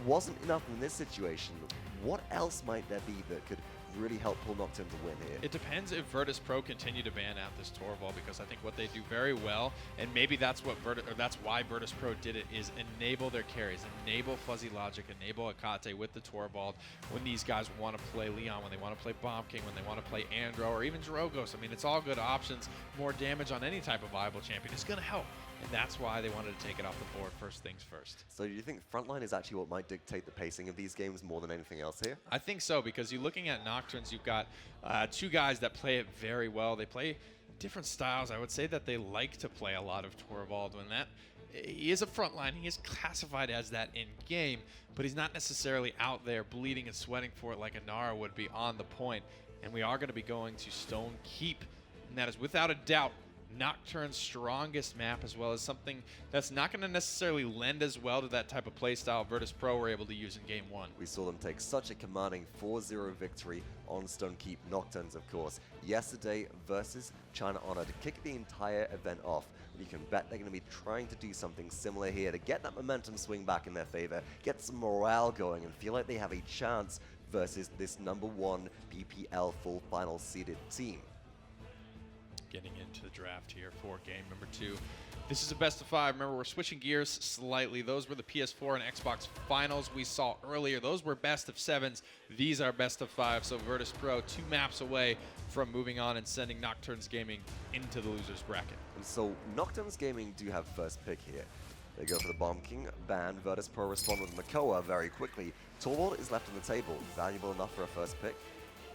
Wasn't enough in this situation. What else might there be that could really help pull Nocturne to win here? It depends if Virtus.Pro continue to ban out this Torvald, because I think what they do very well, and maybe that's what that's why Virtus.Pro did it, is enable their carries, enable FuzzyLOgic, enable Etacheh with the Torvald when these guys want to play Leon, when they want to play Bomb King, when they want to play Andro, or even Drogos. I mean, it's all good options. More damage on any type of viable champion is going to help. And that's why they wanted to take it off the board first things first. So do you think frontline is actually what might dictate the pacing of these games more than anything else here? I think so, because you're looking at Nocturnes, you've got two guys that play it very well. They play different styles. I would say that they like to play a lot of Torvald. When that he is a frontline, he is classified as that in game, but he's not necessarily out there bleeding and sweating for it like a Nara would be on the point. And we are going to be going to Stone Keep, and that is without a doubt Nocturne's strongest map, as well as something that's not going to necessarily lend as well to that type of playstyle Virtus.Pro were able to use in Game 1. We saw them take such a commanding 4-0 victory on Stone Keep. Nocturnes, of course, yesterday versus China Honor to kick the entire event off. You can bet they're going to be trying to do something similar here to get that momentum swing back in their favor, get some morale going, and feel like they have a chance versus this #1 BPL full final seeded team. Getting into the draft here for game number 2. This is a best of 5. Remember, we're switching gears slightly. Those were the PS4 and Xbox finals we saw earlier. Those were best of 7s. These are best of 5. So Virtus.Pro 2 maps away from moving on and sending Nocturns Gaming into the losers bracket. And so Nocturns Gaming do have first pick here. They go for the Bomb King ban. Virtus.Pro respond with Makoa very quickly. Torvald is left on the table. Valuable enough for a first pick?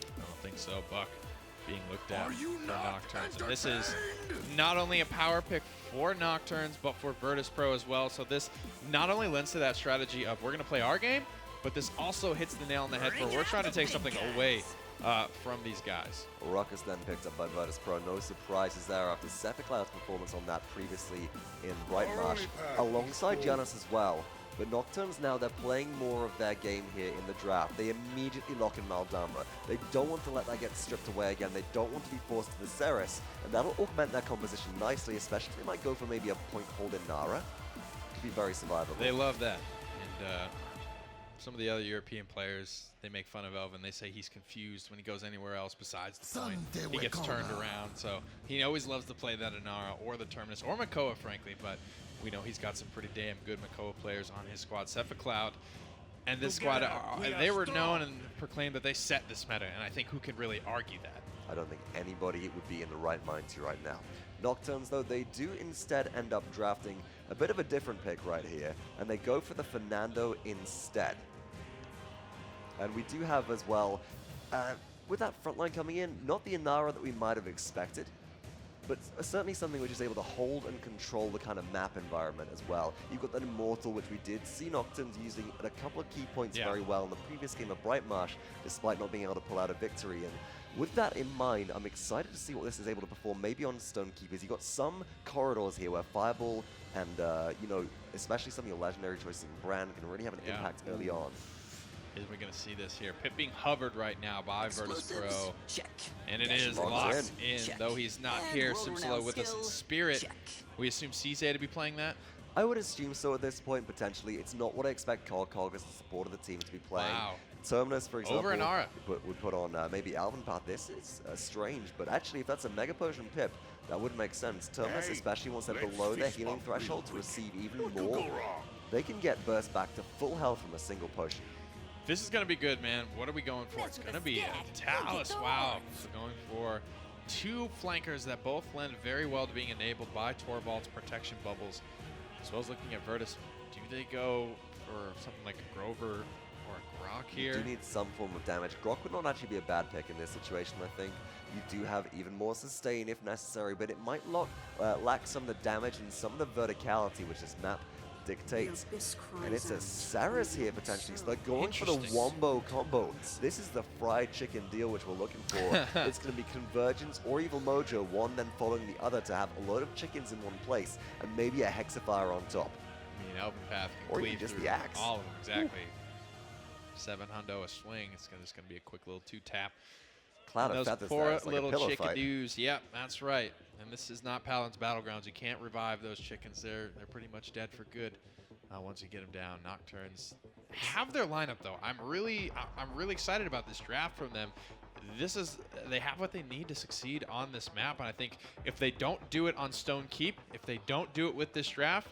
I don't think so, Buck. Being looked at for Nocturnes. And this is not only a power pick for Nocturnes, but for Virtus.Pro as well. So this not only lends to that strategy of we're going to play our game, but this also hits the nail on the head for we're trying to take something away from these guys. Ruckus then picked up by Virtus.Pro. No surprises there after Sephicloud's performance on that previously in Bright Marsh, alongside Janus as well. But Nocturnes now, they're playing more of their game here in the draft. They immediately lock in Maldamba. They don't want to let that get stripped away again. They don't want to be forced to the Ceres. And that'll augment their composition nicely, especially if they might go for maybe a point hold in Nara. Could be very survivable. They love that. And some of the other European players, they make fun of Elven. They say he's confused when he goes anywhere else besides the point. He gets turned around. So he always loves to play that Inara or the Terminus or Makoa, frankly. But we know he's got some pretty damn good Makoa players on his squad. Sephicloud and this squad, they were known and proclaimed that they set this meta. And I think who can really argue that? I don't think anybody would be in the right mind to right now. Nocturnes, though, they do instead end up drafting a bit of a different pick right here, and they go for the Fernando instead. And we do have as well, with that front line coming in, not the Inara that we might have expected, but certainly something which is able to hold and control the kind of map environment as well. You've got that Immortal, which we did see Nocturnes using at a couple of key points very well in the previous game of Bright Marsh, despite not being able to pull out a victory. And with that in mind, I'm excited to see what this is able to perform maybe on Stonekeepers. You've got some corridors here where Fireball and, you know, especially some of your legendary choices in Brand can really have an impact early on. We're going to see this here. Pip being hovered right now by Virtus.Pro. And it is locked in, though he's not here. Simsolo with us in spirit. We assume Sizze to be playing that? I would assume so at this point, potentially. It's not what I expect CogCog as the support of the team to be playing. Wow. Terminus, for example, Over Inara. would put on maybe eLvenpath. This is strange, but actually, if that's a Mega Potion Pip, that would make sense. Terminus, especially once they're below their healing threshold to receive even more, they can get burst back to full health from a single potion. This is going to be good, man. What are we going for? It's going to be a Talus. Wow. So going for two flankers that both lend very well to being enabled by Torvald's protection bubbles. As well as looking at Virtus, do they go for something like a Grover or a Grok here? You do need some form of damage. Grok would not actually be a bad pick in this situation, I think. You do have even more sustain if necessary, but it might lack some of the damage and some of the verticality which this map dictates. And it's a Ceres here potentially, so they're going for the Wombo combo. This is the fried chicken deal which we're looking for. It's going to be Convergence or Evil Mojo, one then following the other to have a load of chickens in one place and maybe a Hexafire on top. I mean, eLvenpath can or cleave just through the axe. all of them, exactly. 700 a swing. It's just going to be a quick little 2-tap. Cloud of Those feathers poor there. It's like a little pillow fight. chickadoos. Yep, that's right. And this is not Paladins Battlegrounds. You can't revive those chickens. They're pretty much dead for good once you get them down. Nocturns have their lineup though. I'm really excited about this draft from them. They have what they need to succeed on this map, and I think if they don't do it on Stone Keep, if they don't do it with this draft,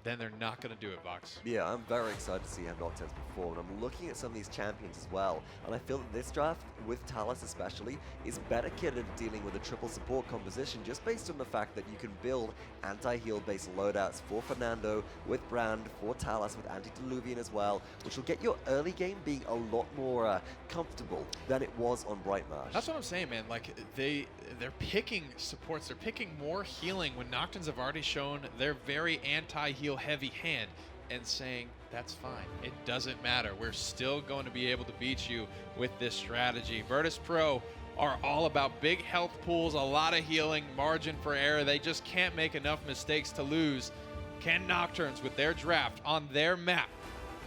then they're not going to do it, Vox. Yeah, I'm very excited to see how Nocturns perform, and I'm looking at some of these champions as well, and I feel that this draft, with Talus especially, is better kitted at dealing with a triple support composition just based on the fact that you can build anti-heal based loadouts for Fernando, with Brand, for Talus, with Antediluvian as well, which will get your early game being a lot more comfortable than it was on Bright Marsh. That's what I'm saying, man. Like, they're picking supports, they're picking more healing when Nocturns have already shown their very anti-heal heavy hand, and saying that's fine, it doesn't matter, we're still going to be able to beat you with this strategy. Virtus.Pro are all about big health pools, a lot of healing, margin for error. They just can't make enough mistakes to lose. Can Nocturns, with their draft on their map,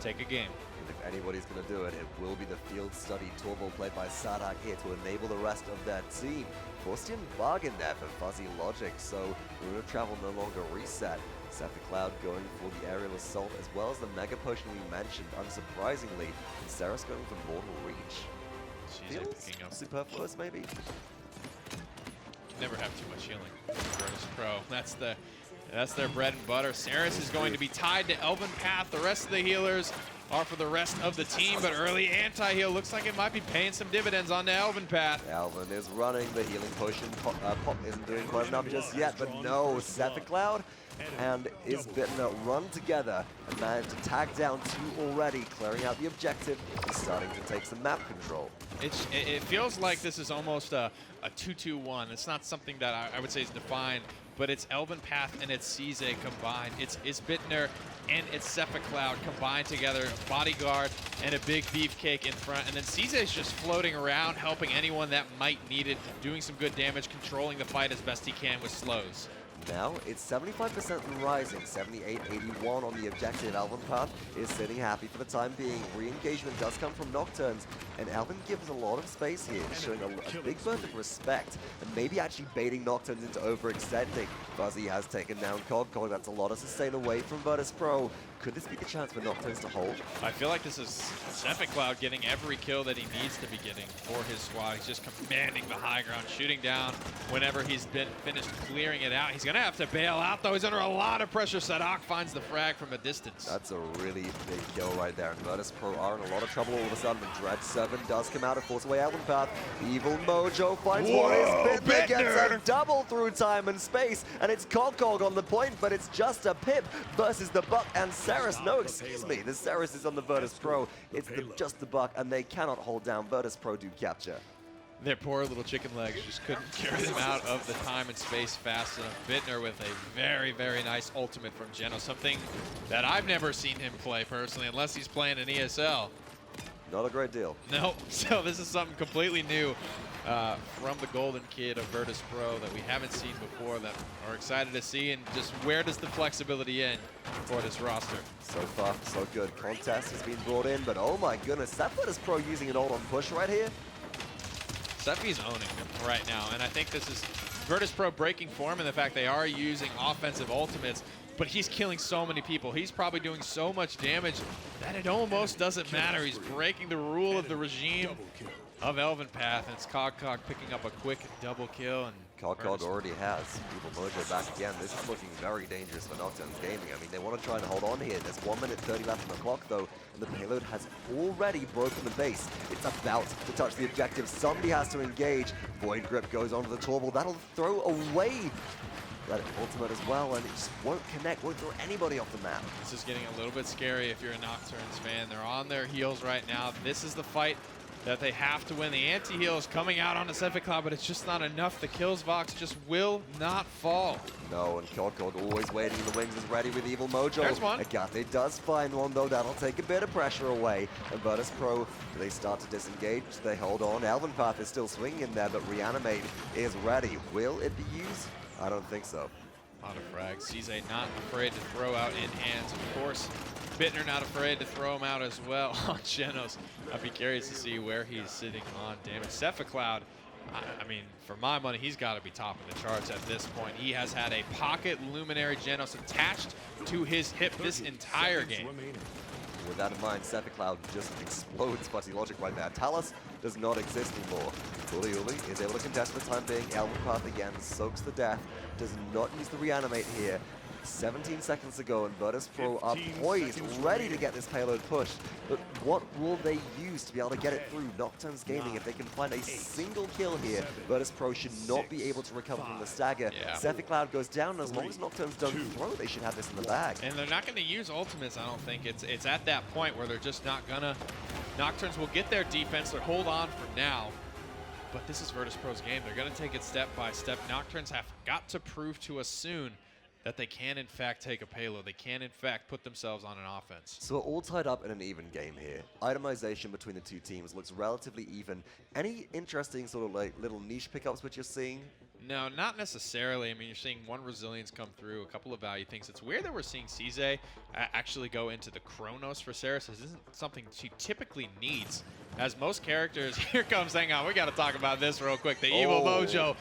take a game? And if anybody's going to do it, it will be the field study Torval played by Saadhak here to enable the rest of their team. Forced-in bargain there for FuzzyLOgic, so Rune of Travel no longer reset. Sephicloud going for the aerial assault as well as the mega potion we mentioned, unsurprisingly. And Sarah's going for mortal reach. She's picking up. Superfluous maybe? Never have too much healing. Virtus.Pro, that's their bread and butter. Saris is going to be tied to eLvenpath. The rest of the healers are for the rest of the team, but early anti-heal looks like it might be paying some dividends on the eLvenpath. Elven is running, the healing potion pop isn't doing quite enough just yet, but no, Sephicloud and isbittenner run together and manage to tag down 2 already, clearing out the objective and starting to take some map control. It feels like this is almost a 2-2-1. It's not something that I would say is defined, but it's eLvenpath and it's Sizze combined. It's isbittenner and it's Sephicloud combined together, bodyguard and a big beefcake in front. And then Sizze is just floating around, helping anyone that might need it, doing some good damage, controlling the fight as best he can with slows. Now it's 75% and rising, 78-81 on the objective. eLvenpath is sitting happy for the time being. Re-engagement does come from Nocturns, and Elven gives a lot of space here, showing a big burst of respect, and maybe actually baiting Nocturns into overextending. Fuzzy has taken down CogCog. That's a lot of sustain away from Virtus.Pro. Could this be the chance for Nocturns to hold? I feel like this is Sephicloud getting every kill that he needs to be getting for his squad. He's just commanding the high ground, shooting down whenever he's been finished clearing it out. He's going to have to bail out, though. He's under a lot of pressure. Saadhak finds the frag from a distance. That's a really big kill right there. And Virtus.Pro are in a lot of trouble all of a sudden. The Dread Servant does come out and force away eLvenpath. Evil Mojo finds one. Isbittenner gets a double through time and space. And it's CogCog on the point, but it's just a pip versus the Buck and Saris. No, excuse me. The Saris is on the Virtus.Pro. It's just the Buck, and they cannot hold down. Virtus.Pro do capture. Their poor little chicken legs just couldn't carry them out of the time and space fast enough. Bitner with a very, very nice ultimate from Geno, something that I've never seen him play personally, unless he's playing an ESL. Not a great deal. No, so this is something completely new from the golden kid of Virtus.Pro that we haven't seen before, that are excited to see, and just where does the flexibility end for this roster? So far, so good. Contest has been brought in, but oh my goodness, that Virtus.Pro using an ult-on push right here. Sephi's owning him right now, and I think this is Virtus.Pro breaking form in the fact they are using offensive ultimates, but he's killing so many people. He's probably doing so much damage that it almost doesn't matter. He's breaking the rule of the regime of eLvenpath, and it's CogCog picking up a quick double kill. And CogCog already has Evil Mojo back again. This is looking very dangerous for Nocturns Gaming. I mean, they want to try and hold on here. There's 1 minute 30 left on the clock, though, and the payload has already broken the base. It's about to touch the objective. Somebody has to engage. Void Grip goes onto the Torval. That'll throw away that ultimate as well, and it just won't connect, won't throw anybody off the map. This is getting a little bit scary if you're a Nocturns fan. They're on their heels right now. This is the fight that they have to win. The anti-heal is coming out on the Sephicloud, but it's just not enough. The kills, Vox, just will not fall. No, and CogCog always waiting. The wings is ready with Evil Mojo. There's one. Agathe does find one, though. That'll take a bit of pressure away. And Virtus.Pro, they start to disengage. They hold on. eLvenpath is still swinging in there, but Reanimate is ready. Will it be used? I don't think so. A lot of frags. Sizze not afraid to throw out in hands. Of course, isbittenner not afraid to throw him out as well on Genos. I'd be curious to see where he's sitting on damage. Sephicloud, I mean, for my money, he's got to be topping the charts at this point. He has had a pocket Luminary Genos attached to his hip this entire game. With that in mind, Sephicloud just explodes FuzzyLOgic right there. Talus does not exist anymore. Puleule is able to contest for the time being. eLvenpath again soaks the death. Does not use the reanimate here. 17 seconds to go, and Virtus.Pro are poised, ready to get this payload pushed. But what will they use to be able to get it through? Nocturns Gaming, if they can find a single kill here, Virtus.Pro should not be able to recover from the stagger. Yeah. Sephicloud goes down, and as long as Nocturns don't throw, they should have this in the bag. And they're not going to use ultimates, I don't think. It's at that point where they're just not going to. Nocturns will get their defense, they'll hold on for now. But this is Virtus.Pro's game. They're going to take it step by step. Nocturns have got to prove to us soon that they can, in fact, take a payload. They can, in fact, put themselves on an offense. So we're all tied up in an even game here. Itemization between the two teams looks relatively even. Any interesting sort of like little niche pickups which you're seeing? No, not necessarily. I mean, you're seeing one resilience come through, a couple of value things. It's weird that we're seeing Sizze actually go into the Chronos for Seris. This isn't something she typically needs. As most characters, here comes, hang on, we got to talk about this real quick. The Evil Mojo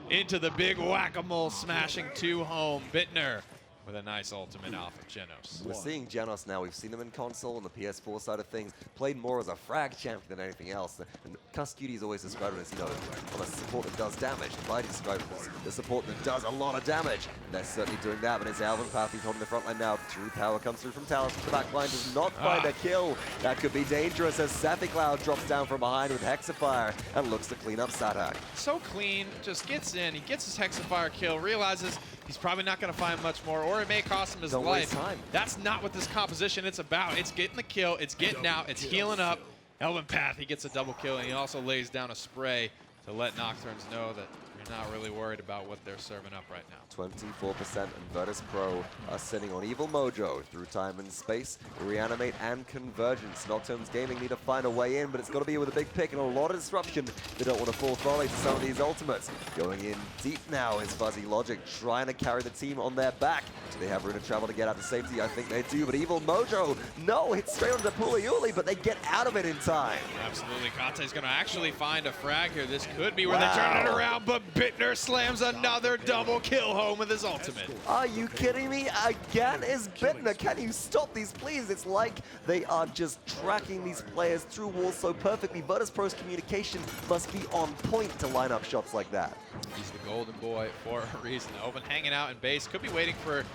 into the big whack-a-mole, smashing 2 home. Bittener with a nice ultimate off of Genos. We're seeing Genos now. We've seen them in console on the PS4 side of things. Played more as a frag champ than anything else. And Cuskuddy's always described it as, you know, well, a support that does damage. I describe it as the support that does a lot of damage. And they're certainly doing that, but it's eLvenpath who's holding the front line now. True power comes through from Talus. The back line does not find a kill. That could be dangerous as Sephicloud drops down from behind with Hexafire and looks to clean up Saadhak. So clean, just gets in, he gets his Hexafire kill, realizes he's probably not going to find much more, or it may cost him his Don't life. waste time. That's not what this composition is about. It's getting the kill, it's getting out, it's healing up. eLvenpath, he gets a double kill, and he also lays down a spray to let Nocturns know that you're not really worried about what they're serving up right now. 24% and Virtus.Pro are sitting on Evil Mojo through time and space, reanimate and convergence. Nocturns Gaming need to find a way in, but it's got to be with a big pick and a lot of disruption. They don't want to fall volley to some of these ultimates. Going in deep now is FuzzyLOgic, trying to carry the team on their back. Do they have room to travel to get out to safety? I think they do, but Evil Mojo, no, hits straight onto Puleule, but they get out of it in time. Absolutely, Kate's going to actually find a frag here. This could be where they turn it around, but Bittener slams another double kill home with his ultimate. Are you kidding me? Again, isbittenner, can you stop these, please? It's like they are just tracking these players through walls so perfectly. Virtus.Pro's communication must be on point to line up shots like that. He's the golden boy for a reason. Open hanging out in base. Could be waiting for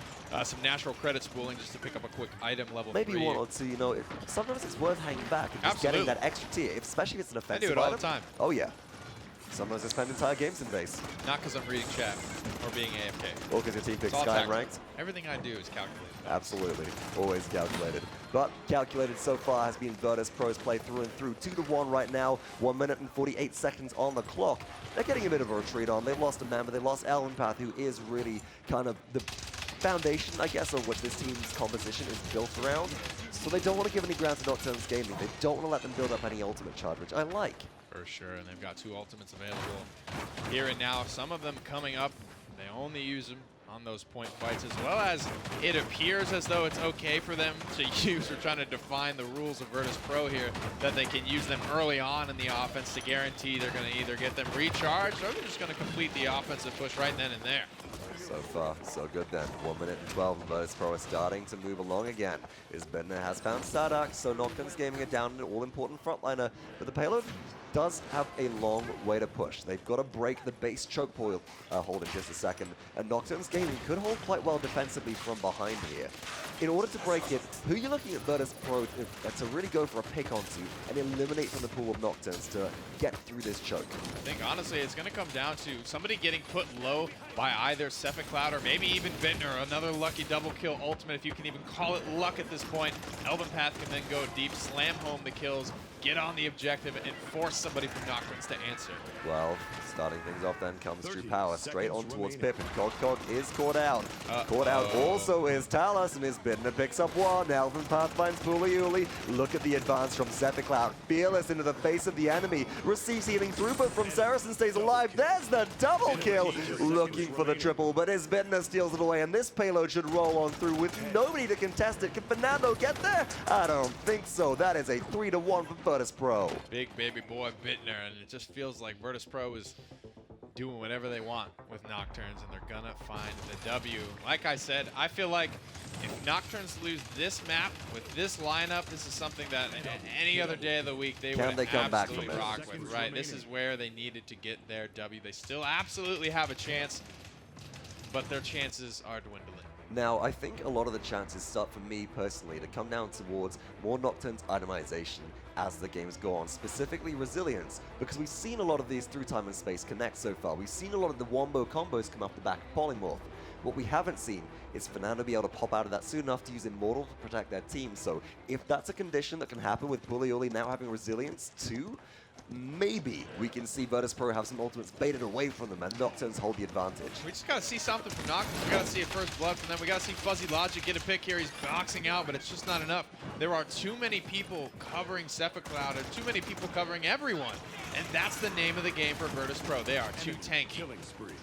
some natural credit spooling just to pick up a quick item level 3. Maybe 1 or 2, you know. Sometimes it's worth hanging back and just getting that extra tier, especially if it's an offensive I do it all item. the time. Oh, yeah. Sometimes I spend entire games in base. Not because I'm reading chat or being AFK. Or because your team picks It's all Sky tactical. ranked. Everything I do is calculated. Absolutely. Always calculated. But calculated so far has been Virtus.Pro's play through and through. 2-1 right now. 1 minute and 48 seconds on the clock. They're getting a bit of a retreat on. They've lost a man, but they lost eLvenpath, who is really kind of the foundation, I guess, of what this team's composition is built around. So they don't want to give any ground to Nocturns Gaming. They don't want to let them build up any ultimate charge, which I like. For sure, and they've got 2 ultimates available here and now. Some of them coming up, they only use them on those point fights, as well as it appears as though it's okay for them to use. We're trying to define the rules of Virtus.Pro here, that they can use them early on in the offense to guarantee they're going to either get them recharged or they're just going to complete the offensive push right then and there. So far, so good then. 1 minute and 12, and Virtus.Pro is starting to move along again. Isbittenner has found Saadhak, so Nocturns Gaming are down an all-important frontliner, but the payload does have a long way to push. They've got to break the base choke point hold in just a second, and Nocturns Gaming could hold quite well defensively from behind here. In order to break it, who are you looking at Virtus.Pro to really go for a pick onto and eliminate from the pool of Nocturns to get through this choke? I think, honestly, it's going to come down to somebody getting put low by either Sephicloud or maybe even Bittener. Another lucky double kill ultimate, if you can even call it luck at this point. eLvenpath can then go deep, slam home the kills, get on the objective, and force somebody from Nocturns to answer. 12, starting things off then comes True Power straight on towards Pip, and CogCog is caught out. Caught out also is Talus, and isbittenner isbittenner picks up one. eLvenpath finds Puleule. Look at the advance from Sephicloud. Fearless into the face of the enemy. Receives healing throughput from Saracen, stays alive. There's the double kill. Looking for the triple, but isbittenner steals it away, and this payload should roll on through with nobody to contest it. Can Fernando get there? I don't think so. That is a 3-1 for Virtus.Pro. Big baby boy Bittner, and it just feels like Virtus.Pro is doing whatever they want with Nocturns, and they're gonna find the W. Like I said, I feel like if Nocturns lose this map with this lineup, this is something that any other day of the week they would absolutely rock with. Right, this is where they needed to get their W. They still absolutely have a chance, but their chances are dwindling. Now, I think a lot of the chances start for me personally to come down towards more Nocturnes itemization as the games go on, specifically resilience, because we've seen a lot of these through time and space connect so far. We've seen a lot of the wombo combos come off the back of Polymorph. What we haven't seen is Fernando be able to pop out of that soon enough to use Immortal to protect their team. So if that's a condition that can happen with Puleule now having resilience too, maybe we can see Virtus.Pro have some ultimates baited away from them and Nocturnes hold the advantage. We just gotta see something from Nocturnes. We gotta see a first blood from them. We gotta see FuzzyLOgic get a pick here. He's boxing out, but it's just not enough. There are too many people covering Sephicloud, or too many people covering everyone. And that's the name of the game for Virtus.Pro. They are too tanky.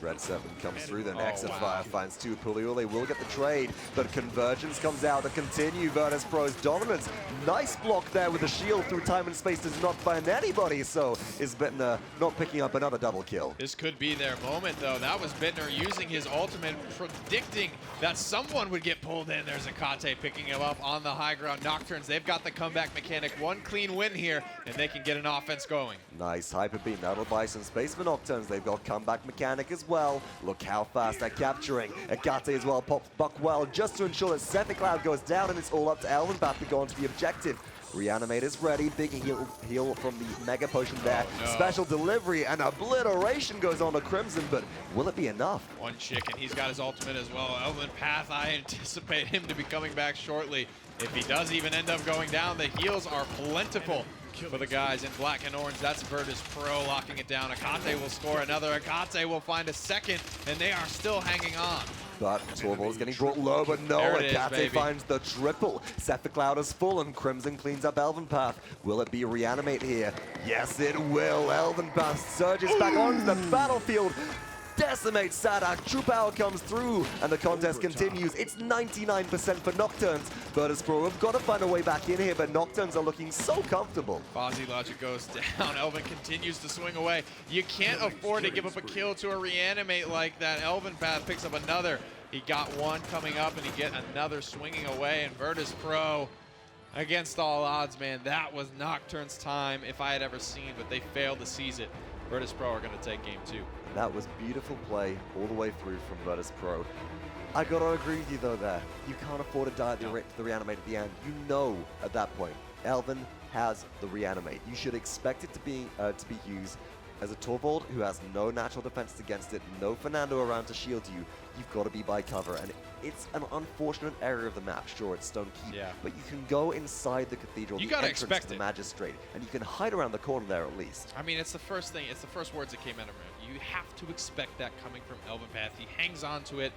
Red 7 comes through, then Fire finds two. Puleule will get the trade, but Convergence comes out to continue Virtus.Pro's dominance. Nice block there with the shield through time and space, does not find anybody, so isbittenner not picking up another double kill. This could be their moment, though. That was Bittner using his ultimate, predicting that someone would get pulled in. There's Etacheh picking him up on the high ground. Nocturnes, they've got the comeback mechanic. One clean win here, and they can get an offense going. Nice hyper beam. That'll buy some space for Nocturnes. They've got comeback mechanic as well. Look how fast they're capturing. Etacheh as well pops Buck well just to ensure that Sephicloud goes down, and it's all up to eLvenpath to go onto the objective. Reanimate is ready. Big heal from the Mega Potion there. Oh, no. Special delivery and obliteration goes on to Crimson, but will it be enough? One chicken. He's got his ultimate as well. eLvenpath, I anticipate him to be coming back shortly. If he does even end up going down, the heals are plentiful for the guys in black and orange. That's Virtus.Pro locking it down. Etacheh will score another. Etacheh will find a second, and they are still hanging on. But Torvald is getting brought low, but no, Etacheh finds the triple. Sephicloud is full, and Crimson cleans up eLvenpath. Will it be Reanimate here? Yes, it will. eLvenpath surges back onto the battlefield. Decimates Saadhak, true power comes through, and the contest continues. It's 99% for Nocturnes. Virtus.Pro have got to find a way back in here, but Nocturnes are looking so comfortable. FuzzyLOgic goes down. Elvin continues to swing away. You can't afford to give up a kill to a Reanimate like that. eLvenpath picks up another. He got one coming up, and he get another swinging away, and Virtus.Pro, against all odds, man, that was Nocturnes' time if I had ever seen, but they failed to seize it. Virtus.Pro are going to take game 2. That was beautiful play all the way through from Virtus.Pro. I gotta agree with you though there. You can't afford to die at the Reanimate at the end. You know at that point, Elvin has the Reanimate. You should expect it to be used as a Torvald who has no natural defense against it, no Fernando around to shield you. You've got to be by cover, and it's an unfortunate area of the map. Sure, it's Stone Keep, but you can go inside the cathedral, you the gotta entrance expect to the Magistrate, and you can hide around the corner there at least. I mean, it's the first thing, it's the first words that came out of him. You have to expect that coming from eLvenpath. He hangs on to it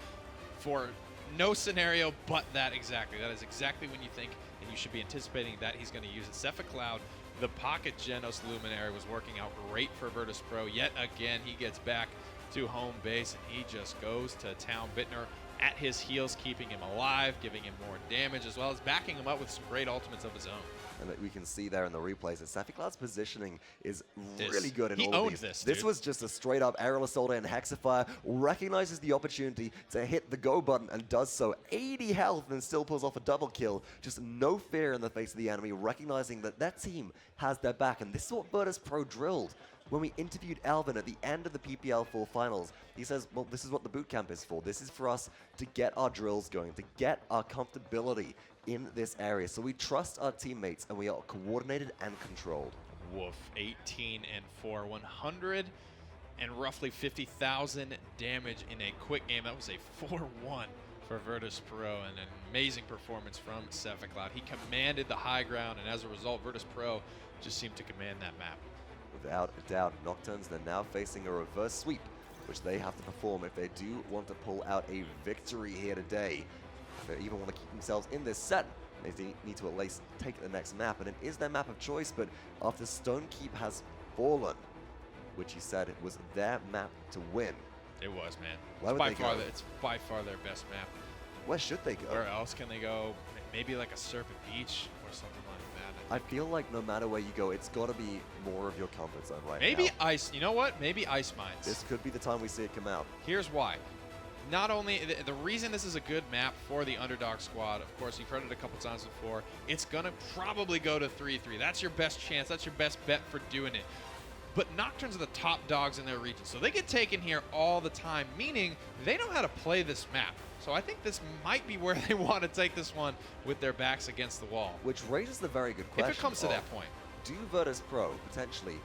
for no scenario but that exactly. That is exactly when you think, and you should be anticipating that he's going to use it. Sephicloud, the Pocket Genos Luminary, was working out great for Virtus.Pro. Yet again, he gets back to home base, and he just goes to town. Bittner at his heels, keeping him alive, giving him more damage, as well as backing him up with some great ultimates of his own. And we can see there in the replays that Sephicloud's positioning is really good in he all of owned these. This was just a straight up Aerial Assault and Hexafire, recognizes the opportunity to hit the go button and does so. 80 health and still pulls off a double kill. Just no fear in the face of the enemy, recognizing that their team has their back. And this is what Virtus.Pro drilled. When we interviewed Alvin at the end of the PPL 4 finals, he says, well, this is what the boot camp is for. This is for us to get our drills going, to get our comfortability in this area. So we trust our teammates, and we are coordinated and controlled. Woof, 18 and 4, 100 and roughly 50,000 damage in a quick game. That was a 4-1 for Virtus.Pro, and an amazing performance from Sephicloud. He commanded the high ground, and as a result, Virtus.Pro just seemed to command that map. Without a doubt, Nocturnes, they're now facing a reverse sweep, which they have to perform if they do want to pull out a victory here today. if they even want to keep themselves in this set, they need to at least take the next map, and it is their map of choice. But after Stonekeep has fallen, which he said was their map to win. It was, man. Where would they go? It's by far their best map. Where should they go? Where else can they go? Maybe like a Serpent Beach or something like that. I feel like no matter where you go, it's got to be more of your comfort zone right now. Maybe Ice. You know what? Maybe Ice Mines. This could be the time we see it come out. Here's why. Not only the reason this is a good map for the underdog squad, of course, you've heard it a couple times before, it's going to probably go to 3-3. That's your best chance. That's your best bet for doing it. But Nocturns are the top dogs in their region, so they get taken here all the time, meaning they know how to play this map. So I think this might be where they want to take this one with their backs against the wall. Which raises the very good question. If it comes to that point. Do Virtus.Pro potentially,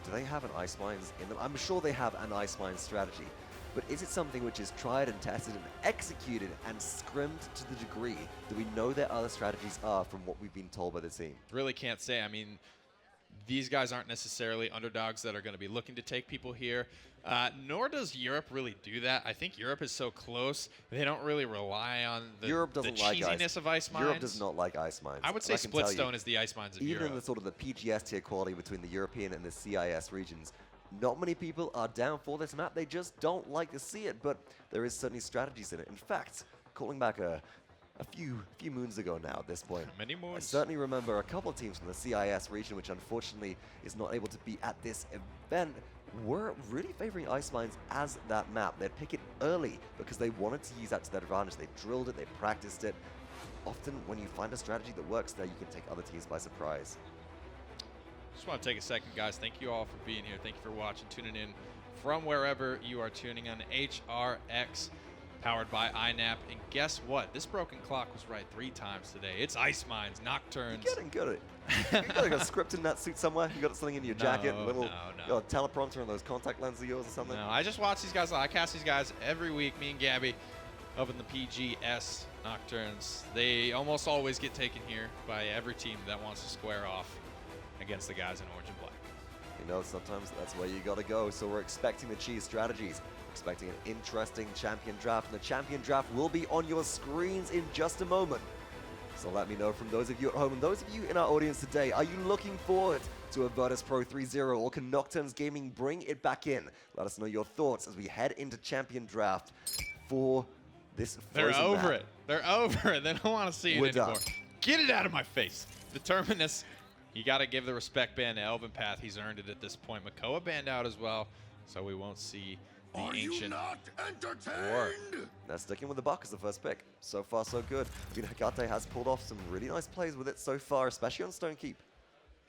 do they have an Ice Mines in them? I'm sure they have an Ice Mines strategy. But is it something which is tried and tested and executed and scrimmed to the degree that we know their other strategies are from what we've been told by the team? Really can't say. I mean, these guys aren't necessarily underdogs that are going to be looking to take people here, nor does Europe really do that. I think Europe is so close, they don't really rely on the cheesiness of Ice Mines. Europe does not like Ice Mines. I would say Splitstone is the Ice Mines of Europe. Even in the sort of the PGS tier quality between the European and the CIS regions, not many people are down for this map. They just don't like to see it, but there is certainly strategies in it. In fact, calling back a few moons ago now at this point. Many moons. I certainly remember a couple of teams from the CIS region, which unfortunately is not able to be at this event, were really favoring Ice Mines as that map. They'd pick it early because they wanted to use that to their advantage. They drilled it, they practiced it. Often when you find a strategy that works there, you can take other teams by surprise. Just want to take a second, guys. Thank you all for being here. Thank you for watching, tuning in from wherever you are tuning on HRX. Powered by INAP, and guess what? This broken clock was right 3 times today. It's Ice Mines, Nocturns. You're getting good at it. You got like a script in that suit somewhere? You got something in your jacket? A little no. Teleprompter on those contact lenses of yours or something? No, I just watch these guys. I cast these guys every week, me and Gabby, up in the PGS Nocturns. They almost always get taken here by every team that wants to square off against the guys in orange and black. You know, sometimes that's where you got to go. So we're expecting the cheese strategies. Expecting an interesting champion draft, and the champion draft will be on your screens in just a moment. So let me know from those of you at home and those of you in our audience today, are you looking forward to a Virtus.Pro 3-0, or can Nocturns Gaming bring it back in? Let us know your thoughts as we head into champion draft for this They're over map. it. They're over it. They don't want to see it anymore. Done. Get it out of my face. The Terminus, you got to give the respect band to eLvenpath. He's earned it at this point. Makoa banned out as well, so we won't see the ancient you not entertained? war. They're sticking with the Buck as the first pick. So far, so good. Hecate has pulled off some really nice plays with it so far, especially on Stonekeep.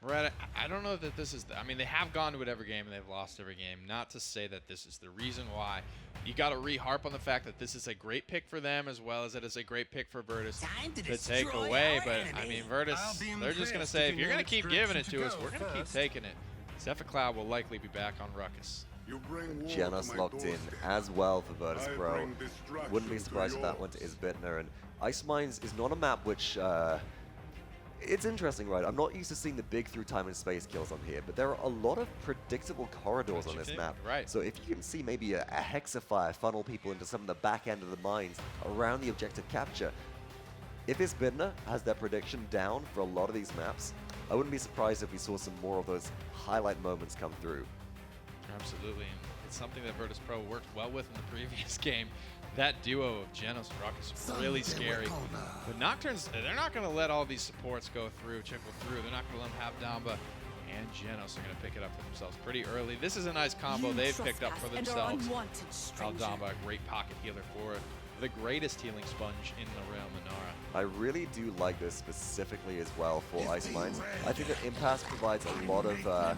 Right, I don't know that this is I mean, they have gone to it every game and they've lost every game. Not to say that this is the reason why. You got to re-harp on the fact that this is a great pick for them, as well as it is a great pick for Virtus to take away. But I mean, Virtus, they're just going to say, if you're going to keep giving it to us, we're going to keep taking it. Sephicloud will likely be back on Ruckus. Genos locked in as well for Virtus.Pro. Wouldn't be surprised if that went to isbittenner. And Ice Mines is not a map which, it's interesting, right? I'm not used to seeing the big through time and space kills on here, but there are a lot of predictable corridors on this map. Right. So if you can see maybe a hexafire funnel people into some of the back end of the mines around the objective capture, if isbittenner has their prediction down for a lot of these maps, I wouldn't be surprised if we saw some more of those highlight moments come through. Absolutely, and it's something that Virtus.Pro worked well with in the previous game. That duo of Genos and Ruckus is really scary. But Nocturns, they're not going to let all these supports go through, trickle through. They're not going to let them have Damba, and Genos are going to pick it up for themselves pretty early. This is a nice combo they've picked up for themselves. Damba, a great pocket healer for the greatest healing sponge in the realm, Inara. I really do like this specifically as well for Ice Mines. I think that Impasse provides a lot of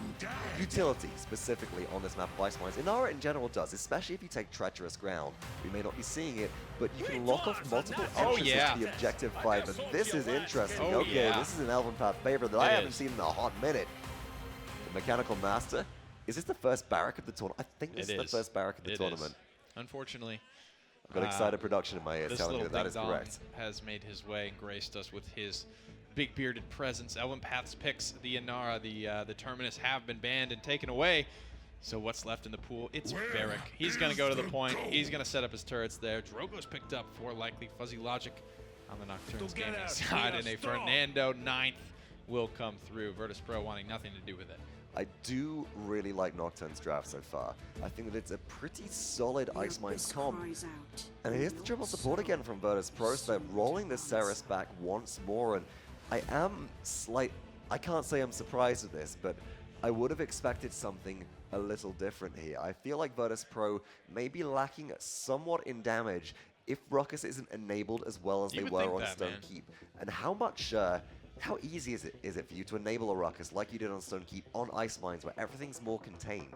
utility specifically on this map of Ice Mines. Inara in general does, especially if you take treacherous ground. We may not be seeing it, but you can lock off multiple entrances to the objective fight. And this is interesting. This is an eLvenpath favorite that I haven't seen in a hot minute. The Mechanical Master. Is this the first barrack of the tournament? I think this is the first barrack of the tournament. Unfortunately. I've got excited production in my ears telling me that is correct. Has made his way and graced us with his big bearded presence. eLvenpath's picks, the Inara, the Terminus have been banned and taken away. So what's left in the pool? It's Barrack. He's going to go to the point. He's going to set up his turrets there. Drogo's picked up for likely FuzzyLOgic. on the Nocturns Gaming side, and a Fernando 9th will come through. Virtus.Pro wanting nothing to do with it. I do really like Nocturn's draft so far. I think that it's a pretty solid Ice Mines comp. And here's the triple support again from Virtus.Pro, so they're rolling the Ceres back once more, and I can't say I'm surprised at this, but I would have expected something a little different here. I feel like Virtus.Pro may be lacking somewhat in damage if Ruckus isn't enabled as well as they were on Stonekeep. And how easy is it for you to enable a Ruckus like you did on Stonekeep on Ice Mines where everything's more contained?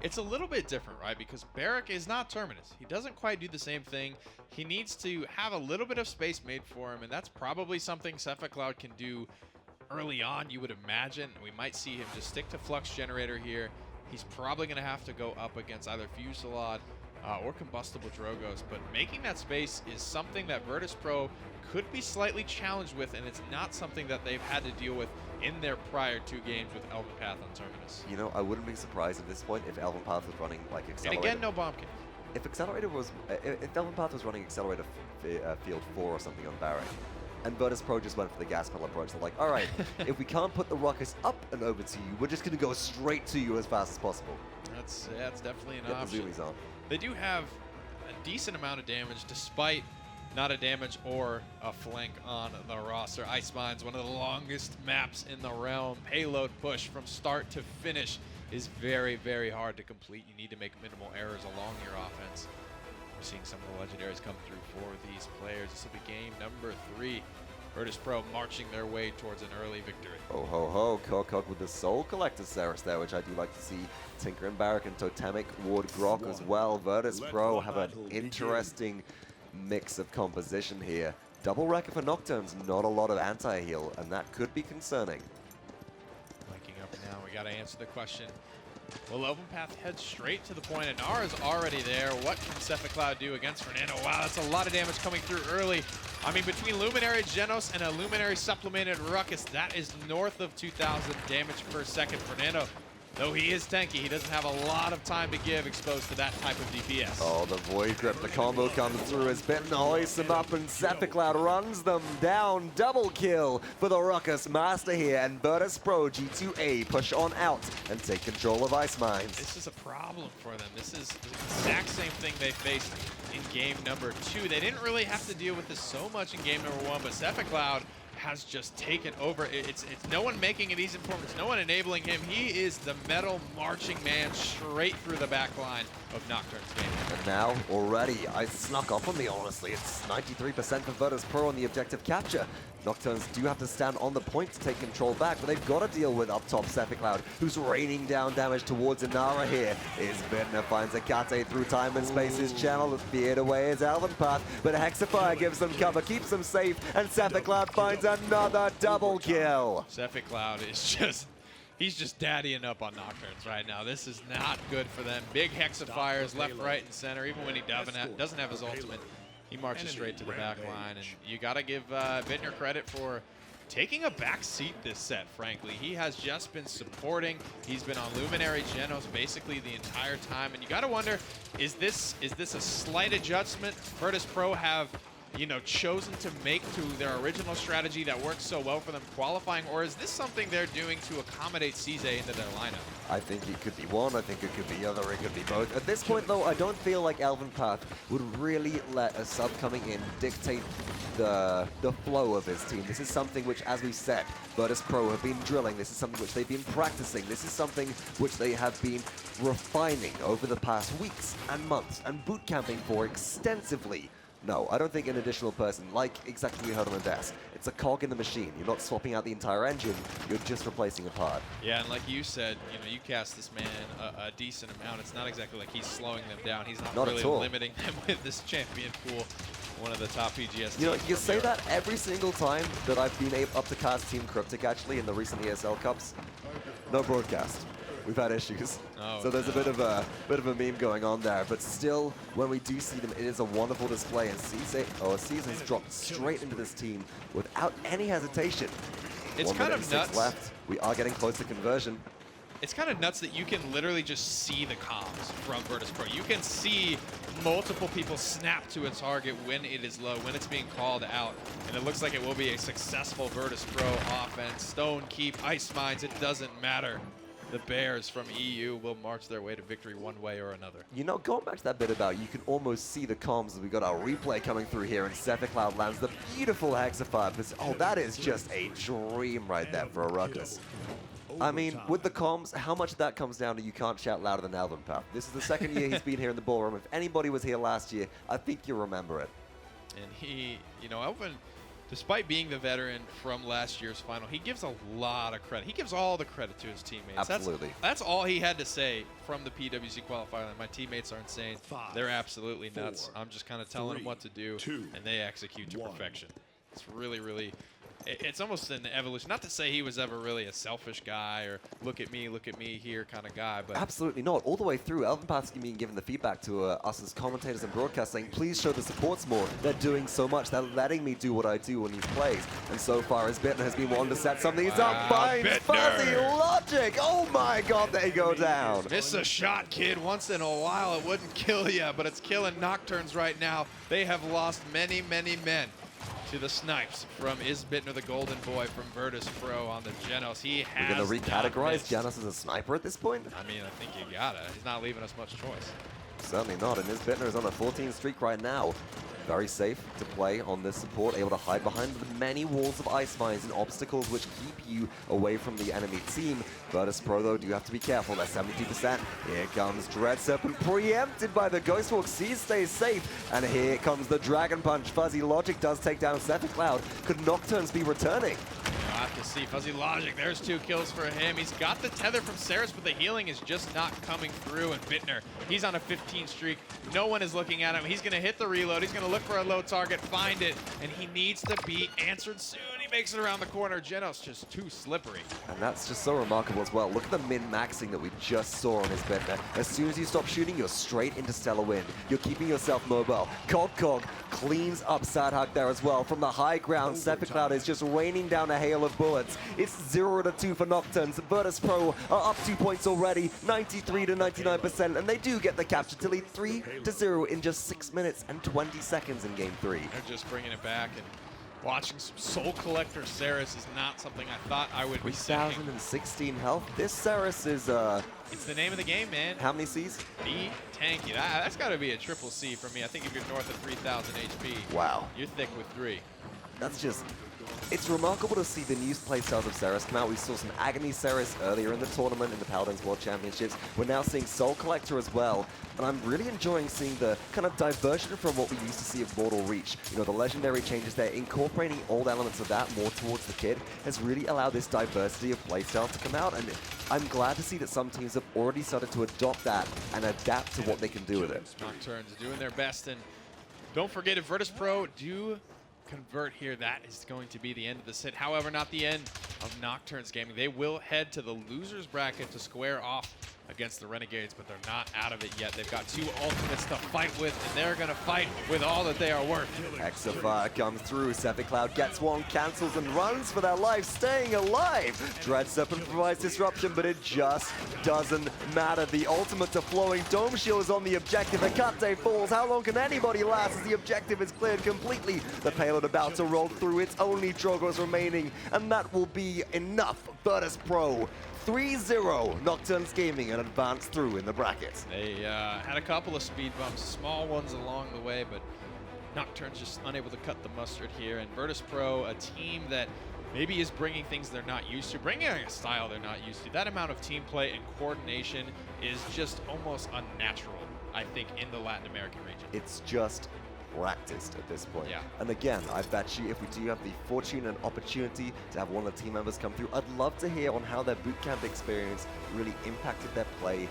It's a little bit different, right? Because Barrack is not Terminus. He doesn't quite do the same thing. He needs to have a little bit of space made for him, and that's probably something Sephicloud can do early on, you would imagine. We might see him just stick to Flux Generator here. He's probably going to have to go up against either Fusilade or Combustible Drogos, but making that space is something that Virtus.Pro could be slightly challenged with, and it's not something that they've had to deal with in their prior 2 games with eLvenpath on Terminus. You know, I wouldn't be surprised at this point if eLvenpath was running like Accelerator. And again, no Bombkin. If eLvenpath was running Accelerator Field 4 or something on Barrack, and Virtus.Pro just went for the gas pedal approach, they're like, all right, if we can't put the Ruckus up and over to you, we're just going to go straight to you as fast as possible. That's definitely an Get option. the zoomies on. They do have a decent amount of damage, despite not a damage or a flank on the roster. Ice Mines, one of the longest maps in the realm. Payload push from start to finish is very, very hard to complete. You need to make minimal errors along your offense. We're seeing some of the legendaries come through for these players. This will be game number 3. Virtus.Pro marching their way towards an early victory. Oh ho ho, CogCog with the Soul Collector Ceres there, which I do like to see. Tinker and Barrack and Totemic Ward Grok as well. Virtus.Pro have an interesting mix of composition here. Double Wrecker for Nocturns, not a lot of anti-heal, and that could be concerning. Waking up now, we got to answer the question. Will eLvenpath head straight to the point? And Nara's already there. What can Sephicloud do against Fernando? Wow, that's a lot of damage coming through early. I mean, between Luminary Genos and a Luminary supplemented Ruckus, that is north of 2,000 damage per second. Fernando, though he is tanky, he doesn't have a lot of time to give exposed to that type of DPS. Oh, the Void Grip, the combo comes through as Bitten hoists him up and Sephicloud runs them down. Double kill for the Ruckus Master here, and Virtus.Pro G2A push on out and take control of Ice Mines. This is a problem for them. This is the exact same thing they faced in game number 2. They didn't really have to deal with this so much in game number 1, but Sephicloud has just taken over. It's no one making it easy for him. It's no one enabling him. He is the metal marching man straight through the back line of Nocturns Gaming. And now, already, I snuck up on me, honestly. It's 93% for Virtus.Pro on the objective capture. Nocturns do have to stand on the point to take control back, but they've got to deal with up top Sephicloud, who's raining down damage towards Inara here. isbittenner finds Etacheh through time and space's channel. Feared away is eLvenpath, but Hexafire gives them cover, keeps them safe, and Sephicloud finds another double kill. Sephicloud is just... He's just daddying up on Nocturns right now. This is not good for them. Big Hexafires left, right, and center. Even when he doesn't have his ultimate, he marches straight to the back line. And you got to give isbittenner credit for taking a back seat this set, frankly. He has just been supporting. He's been on Luminary Genos basically the entire time. And you got to wonder, is this a slight adjustment Virtus.Pro have chosen to make to their original strategy that works so well for them qualifying, or is this something they're doing to accommodate Sizze into their lineup? I think it could be one, I think it could be the other, it could be both. At this point, though, I don't feel like eLvenpath would really let a sub coming in dictate the flow of his team. This is something which, as we said, Virtus.Pro have been drilling. This is something which they've been practicing. This is something which they have been refining over the past weeks and months and boot camping for extensively. No, I don't think an additional person, like exactly we heard on the desk, it's a cog in the machine. You're not swapping out the entire engine, you're just replacing a part. Yeah, and like you said, you cast this man a decent amount. It's not exactly like he's slowing them down. He's not really limiting them with this champion pool, one of the top PGS teams. You say that every single time that I've been up to cast Team Cryptic, actually, in the recent ESL Cups. No broadcast. We've had issues. So there's a bit of a meme going on there, but still, when we do see them, it is a wonderful display, and Sizze has dropped straight into this team without any hesitation. It's kind of nuts. Left. We are getting close to conversion. it's kind of nuts that you can literally just see the comms from Virtus.Pro. You can see multiple people snap to a target when it is low, when it's being called out, and it looks like it will be a successful Virtus.Pro offense. Stone Keep, Ice Mines, it doesn't matter. The Bears from EU will march their way to victory one way or another. You know, going back to that bit about you can almost see the comms as we got our replay coming through here, and Sephicloud lands the beautiful Hexafire. Oh, that is just a dream right there for a Ruckus. I mean, with the comms, how much of that comes down to you can't shout louder than eLvenpath? This is the second year he's been here in the ballroom. If anybody was here last year, I think you'll remember it. And he, you know, Elvin, despite being the veteran from last year's final, he gives a lot of credit. He gives all the credit to his teammates. Absolutely. That's all he had to say from the PWC qualifier. My teammates are insane. They're absolutely nuts. I'm just kind of telling them what to do, and they execute to perfection. It's really, really... It's almost an evolution. Not to say he was ever really a selfish guy or look at me here kind of guy, but absolutely not. All the way through, eLvenpath's being given the feedback to us as commentators and broadcast saying, please show the supports more. They're doing so much. They're letting me do what I do on these plays. And so far, isbittenner has been wanting to set something. He's up, finds FuzzyLOgic. Oh my God, they go down. Miss a shot, kid. Once in a while, it wouldn't kill you, but it's killing Nocturns right now. They have lost many, many men to the snipes from isbittenner, the golden boy from Virtus.Pro on the Genos. He has We're going to recategorize Genos as a sniper at this point? I mean, I think you gotta. He's not leaving us much choice. Certainly not, and isbittenner is on a 14 streak right now. Very safe to play on this support, able to hide behind the many walls of ice mines and obstacles which keep you away from the enemy team. Virtus.Pro, though, do have to be careful. They're 72%. Here comes Dread Serpent, preempted by the Ghostwalk. Sizze stays safe, and here comes the Dragon Punch. FuzzyLOgic does take down Sephicloud. Could Nocturns be returning? We'll have to see. FuzzyLOgic, there's 2 kills for him. He's got the tether from Saris, but the healing is just not coming through. And isbittenner, he's on a 15 streak. No one is looking at him. He's going to hit the reload. He's going to look for a low target, find it, and he needs to be answered soon. He makes it around the corner. Genos just too slippery. And that's just so remarkable as well. Look at the min-maxing that we just saw on isbittenner. As soon as you stop shooting, you're straight into Stellar Wind. You're keeping yourself mobile. CogCog cleans up Saadhak there as well. From the high ground, Sephicloud is just raining down a hail of bullets. It's 0-2 for Nocturns. Virtus.Pro are up 2 points already, 93 to 99%, and they do get the capture to lead 3-0 in just 6 minutes and 20 seconds in Game 3. They're just bringing it back, and watching some Soul Collector Saris is not something I thought I would be saying. 3,016 health. This Saris is, it's the name of the game, man. how many Cs? Be tanky. That's got to be a triple C for me. I think if you're north of 3,000 HP, Wow. you're thick with 3. That's just... It's remarkable to see the new playstyles of Saris come out. We saw some Agony Saris earlier in the tournament in the Paladins World Championships. We're now seeing Soul Collector as well. And I'm really enjoying seeing the kind of diversion from what we used to see of Mortal Reach. You know, the legendary changes there, incorporating old elements of that more towards the kid has really allowed this diversity of playstyle to come out. And I'm glad to see that some teams have already started to adopt that and adapt to what they can do with it. Nocturns are doing their best, and don't forget, if Virtus.Pro do convert here, that is going to be the end of the set. However, not the end of Nocturns Gaming. They will head to the losers bracket to square off against the Renegades, but they're not out of it yet. They've got 2 ultimates to fight with, and they're going to fight with all that they are worth. Hexafire comes through. Sephicloud gets one, cancels, and runs for their life, staying alive. Dread Serpent provides disruption, but it just doesn't matter. The ultimate to flowing. Dome Shield is on the objective. Etacheh falls. How long can anybody last as the objective is cleared completely? The payload about to roll through. It's only Drogos remaining, and that will be enough. Virtus.Pro 3-0, Nocturns Gaming, and advance through in the bracket. They had a couple of speed bumps, small ones along the way, but Nocturns just unable to cut the mustard here. And Virtus.Pro, a team that maybe is bringing things they're not used to, bringing a style they're not used to. That amount of team play and coordination is just almost unnatural, I think, in the Latin American region. It's just practiced at this point. Yeah. And again, I bet you if we do have the fortune and opportunity to have one of the team members come through, I'd love to hear on how their bootcamp experience really impacted their play,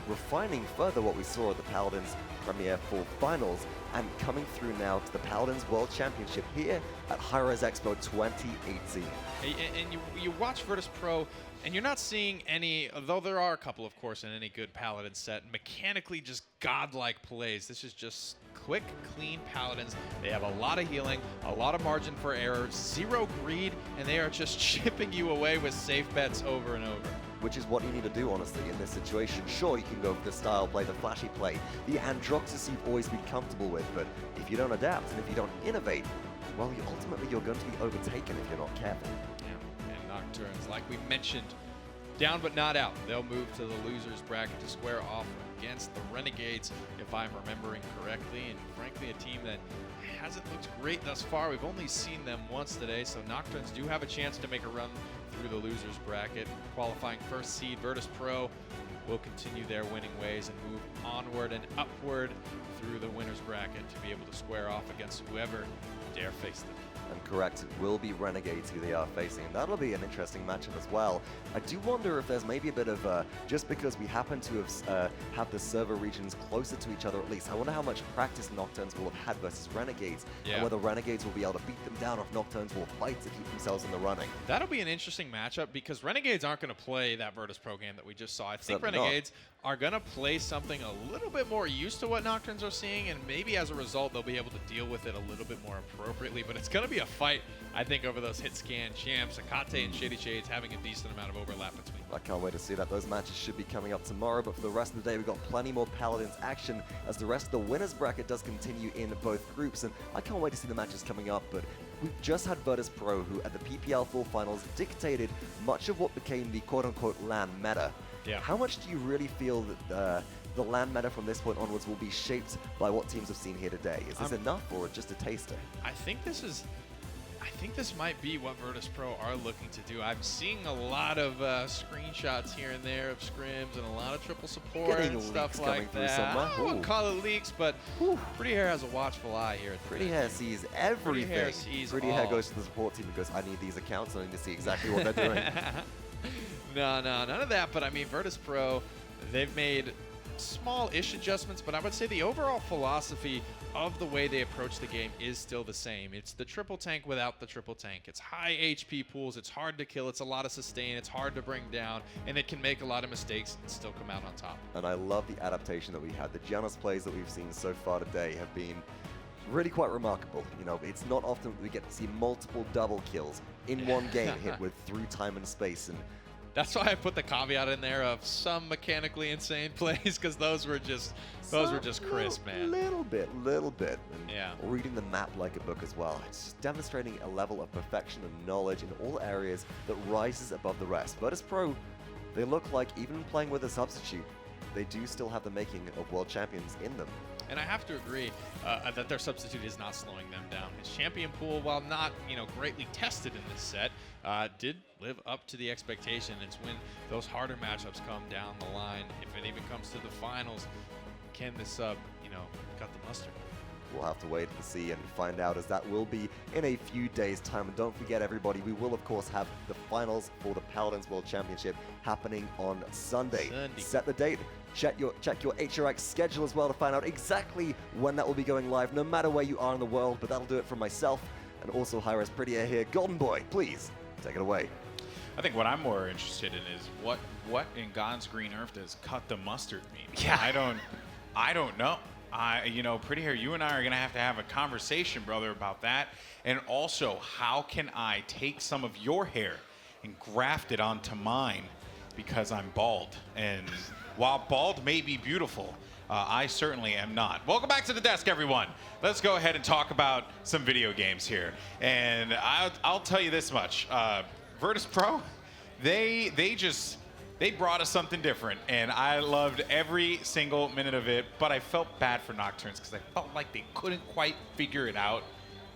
refining further what we saw at the Paladins Premier 4 Finals and coming through now to the Paladins World Championship here at Hi-Rez Expo 2018. And you watch Virtus.Pro, and you're not seeing any, though there are a couple, of course, in any good Paladin set, mechanically just godlike plays. This is just quick, clean Paladins. They have a lot of healing, a lot of margin for error, 0 greed, and they are just chipping you away with safe bets over and over. which is what you need to do, honestly, in this situation. Sure, you can go for the style play, the flashy play, the Androxus you've always been comfortable with, but if you don't adapt and if you don't innovate, well, ultimately you're going to be overtaken if you're not careful. Yeah. And Nocturns, like we mentioned, down but not out. They'll move to the losers bracket to square off against the Renegades, if I'm remembering correctly, and frankly a team that hasn't looked great thus far. We've only seen them once today, so Nocturns do have a chance to make a run through the losers bracket. Qualifying first seed Virtus.Pro will continue their winning ways and move onward and upward through the winners bracket to be able to square off against whoever dare face them. And correct, it will be Renegades who they are facing, and that'll be an interesting matchup as well. I do wonder if there's maybe a bit of, just because we happen to have the server regions closer to each other at least, I wonder how much practice Nocturns will have had versus Renegades, and whether Renegades will be able to beat them down, or if Nocturns will fight to keep themselves in the running. That'll be an interesting matchup because Renegades aren't going to play that Virtus.Pro game that we just saw. I think Certainly Renegades are going to play something a little bit more used to what Nocturns are seeing, and maybe as a result they'll be able to deal with it a little bit more appropriately, but it's going to be a fight, I think, over those hit scan champs. Etacheh and Shady Shades having a decent amount of overlap between them. I can't wait to see that. Those matches should be coming up tomorrow, but for the rest of the day, we've got plenty more Paladins action as the rest of the winners bracket does continue in both groups, and I can't wait to see the matches coming up, but we've just had Virtus.Pro, who at the PPL Full Finals dictated much of what became the quote-unquote LAN meta. Yeah. How much do you really feel that the LAN meta from this point onwards will be shaped by what teams have seen here today? Is this enough or just a taster? I think this might be what Virtus.Pro are looking to do. I'm seeing a lot of screenshots here and there of scrims and a lot of triple support Getting and stuff leaks coming like through that. somewhere. I wouldn't Ooh. call it leaks, but Pretty Hair has a watchful eye here at the Pretty venue. Hair sees everything. Hair sees Pretty Hair all. goes to the support team and goes, I need these accounts and I need to see exactly what they're doing. No, none of that. But I mean, Virtus.Pro, they've made small-ish adjustments, but I would say the overall philosophy of the way they approach the game is still the same. It's the triple tank without the triple tank. It's high HP pools, it's hard to kill, it's a lot of sustain, it's hard to bring down, and it can make a lot of mistakes and still come out on top. And I love the adaptation that we had. The Janus plays that we've seen so far today have been really quite remarkable. You know, it's not often that we get to see multiple double kills in one game hit with through time and space, and that's why I put the caveat in there of some mechanically insane plays, because those were just crisp, man. Little bit. And Yeah. reading the map like a book as well. It's just demonstrating a level of perfection and knowledge in all areas that rises above the rest. Virtus.Pro, they look like, even playing with a substitute, they do still have the making of world champions in them. And I have to agree that their substitute is not slowing them down. His champion pool, while not greatly tested in this set, did live up to the expectation. It's when those harder matchups come down the line, if it even comes to the finals, can this sub, cut the mustard? We'll have to wait to see and find out, as that will be in a few days' time. And don't forget, everybody, we will, of course, have the finals for the Paladins World Championship happening on Sunday. Set the date. Check your HRX schedule as well to find out exactly when that will be going live, no matter where you are in the world. But that'll do it from myself and also Hi-Rez Pretty Hair here. Golden Boy, please take it away. I think what I'm more interested in is what in God's green earth does cut the mustard mean? Yeah. I don't know. Pretty Hair, you and I are gonna have to have a conversation, brother, about that. And also, how can I take some of your hair and graft it onto mine because I'm bald? And while bald may be beautiful, I certainly am not. Welcome back to the desk, everyone. Let's go ahead and talk about some video games here. And I'll tell you this much: Virtus.Pro, they brought us something different, and I loved every single minute of it. But I felt bad for Nocturns because I felt like they couldn't quite figure it out.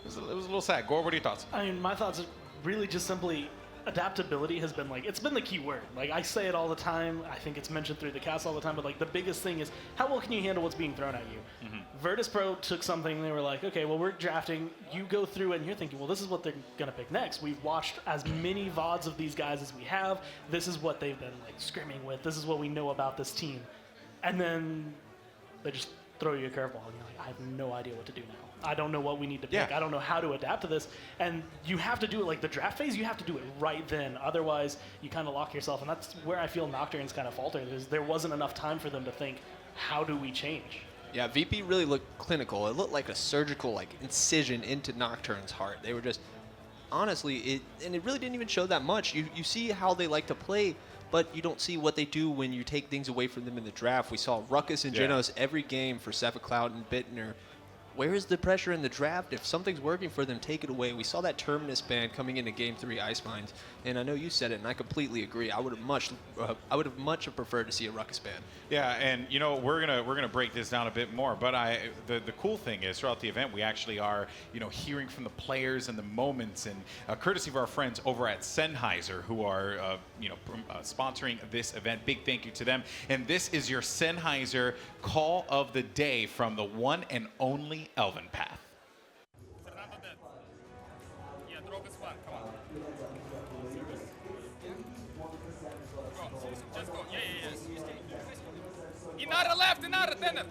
It was a little sad. Gore, what are your thoughts? I mean, my thoughts are really just simply adaptability has been it's been the key word. I say it all the time. I think it's mentioned through the cast all the time, but the biggest thing is how well can you handle what's being thrown at you? Mm-hmm. Virtus.Pro took something, they were like, okay, well, we're drafting. You go through it and you're thinking, well, this is what they're going to pick next. We've watched as many VODs of these guys as we have. This is what they've been scrimming with. This is what we know about this team. And then they just throw you a curveball and you're like, I have no idea what to do now. I don't know what we need to pick. Yeah. I don't know how to adapt to this. And you have to do it the draft phase, you have to do it right then. Otherwise, you kind of lock yourself. And that's where I feel Nocturns kind of faltered. There wasn't enough time for them to think, how do we change? Yeah, VP really looked clinical. It looked like a surgical incision into Nocturne's heart. They were just, honestly, it really didn't even show that much. You see how they like to play but you don't see what they do when you take things away from them in the draft. We saw Ruckus and Genos every game for Sephicloud and Bittener. Where is the pressure in the draft? If something's working for them, take it away. We saw that Terminus ban coming into Game 3 Ice Mines, and I know you said it, and I completely agree. I would have much preferred to see a Ruckus ban. Yeah, and you know we're gonna break this down a bit more. But the cool thing is throughout the event we actually are hearing from the players and the moments, and courtesy of our friends over at Sennheiser who are sponsoring this event. Big thank you to them. And this is your Sennheiser call of the day from the one and only eLvenpath. Yeah, drop this one. Come on. Go. Just go. Yeah. Inara left, Inara, tenor.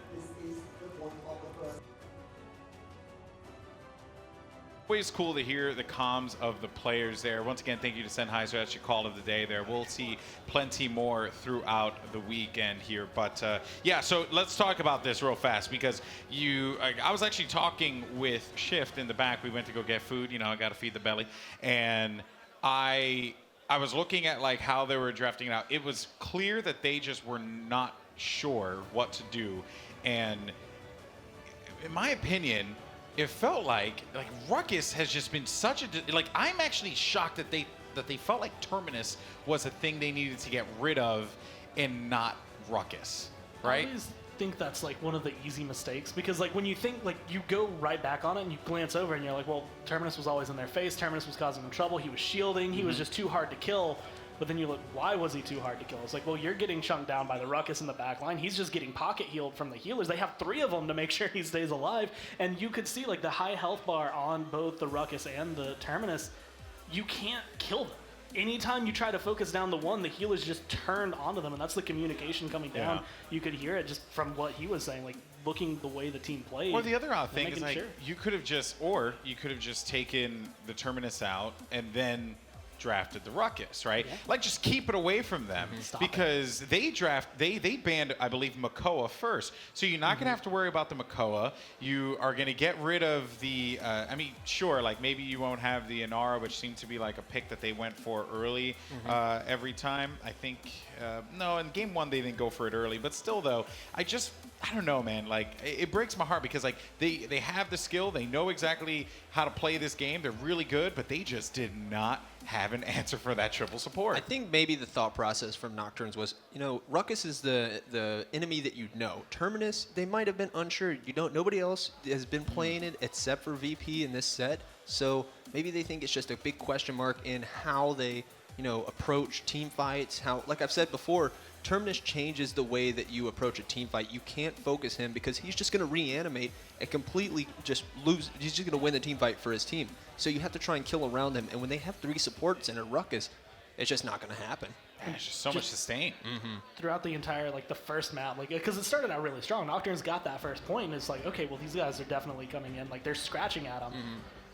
Always cool to hear the comms of the players there. Once again, thank you to Sennheiser. That's your call of the day there. We'll see plenty more throughout the weekend here. But yeah, so let's talk about this real fast because I was actually talking with Shift in the back. We went to go get food. I got to feed the belly. And I was looking at like how they were drafting it out. It was clear that they just were not sure what to do. And in my opinion, it felt like Ruckus has just been such a I'm actually shocked that they felt like Terminus was a thing they needed to get rid of and not Ruckus, right? I always think that's like one of the easy mistakes because like when you think you go right back on it and you glance over and you're like, well, Terminus was always in their face. Terminus was causing them trouble. He was shielding. He was just too hard to kill. But then you look, why was he too hard to kill? It's like, well, you're getting chunked down by the Ruckus in the back line. He's just getting pocket healed from the healers. They have 3 of them to make sure he stays alive. And you could see like the high health bar on both the Ruckus and the Terminus. You can't kill them. Anytime you try to focus down the one, the healers just turned onto them. And that's the communication coming down. Yeah. You could hear it just from what he was saying, like looking the way the team played. Well, the other odd thing is like you could have just taken the Terminus out and then drafted the Ruckus, right? Yeah. Like just keep it away from them because they banned, I believe, Makoa first. So you're not going to have to worry about the Makoa. You are going to get rid of the, I mean, sure, like maybe you won't have the Inara, which seemed to be like a pick that they went for early every time. I think, no, in game 1 they didn't go for it early, but still though, I don't know, man. Like, it breaks my heart because, like, they have the skill. They know exactly how to play this game. They're really good, but they just did not have an answer for that triple support. I think maybe the thought process from Nocturns was, Ruckus is the enemy that you know. Terminus, they might have been unsure. Nobody else has been playing it except for VP in this set. So maybe they think it's just a big question mark in how they, approach team fights. How, like I've said before, Terminus changes the way that you approach a team fight. You can't focus him because he's just going to reanimate and completely just lose. He's just going to win the team fight for his team. So you have to try and kill around him. And when they have 3 supports and a Ruckus, it's just not going to happen. There's just so much sustain. Throughout the entire, the first map, because it started out really strong. Nocturnes got that first point, and it's like, okay, well, these guys are definitely coming in. They're scratching at him.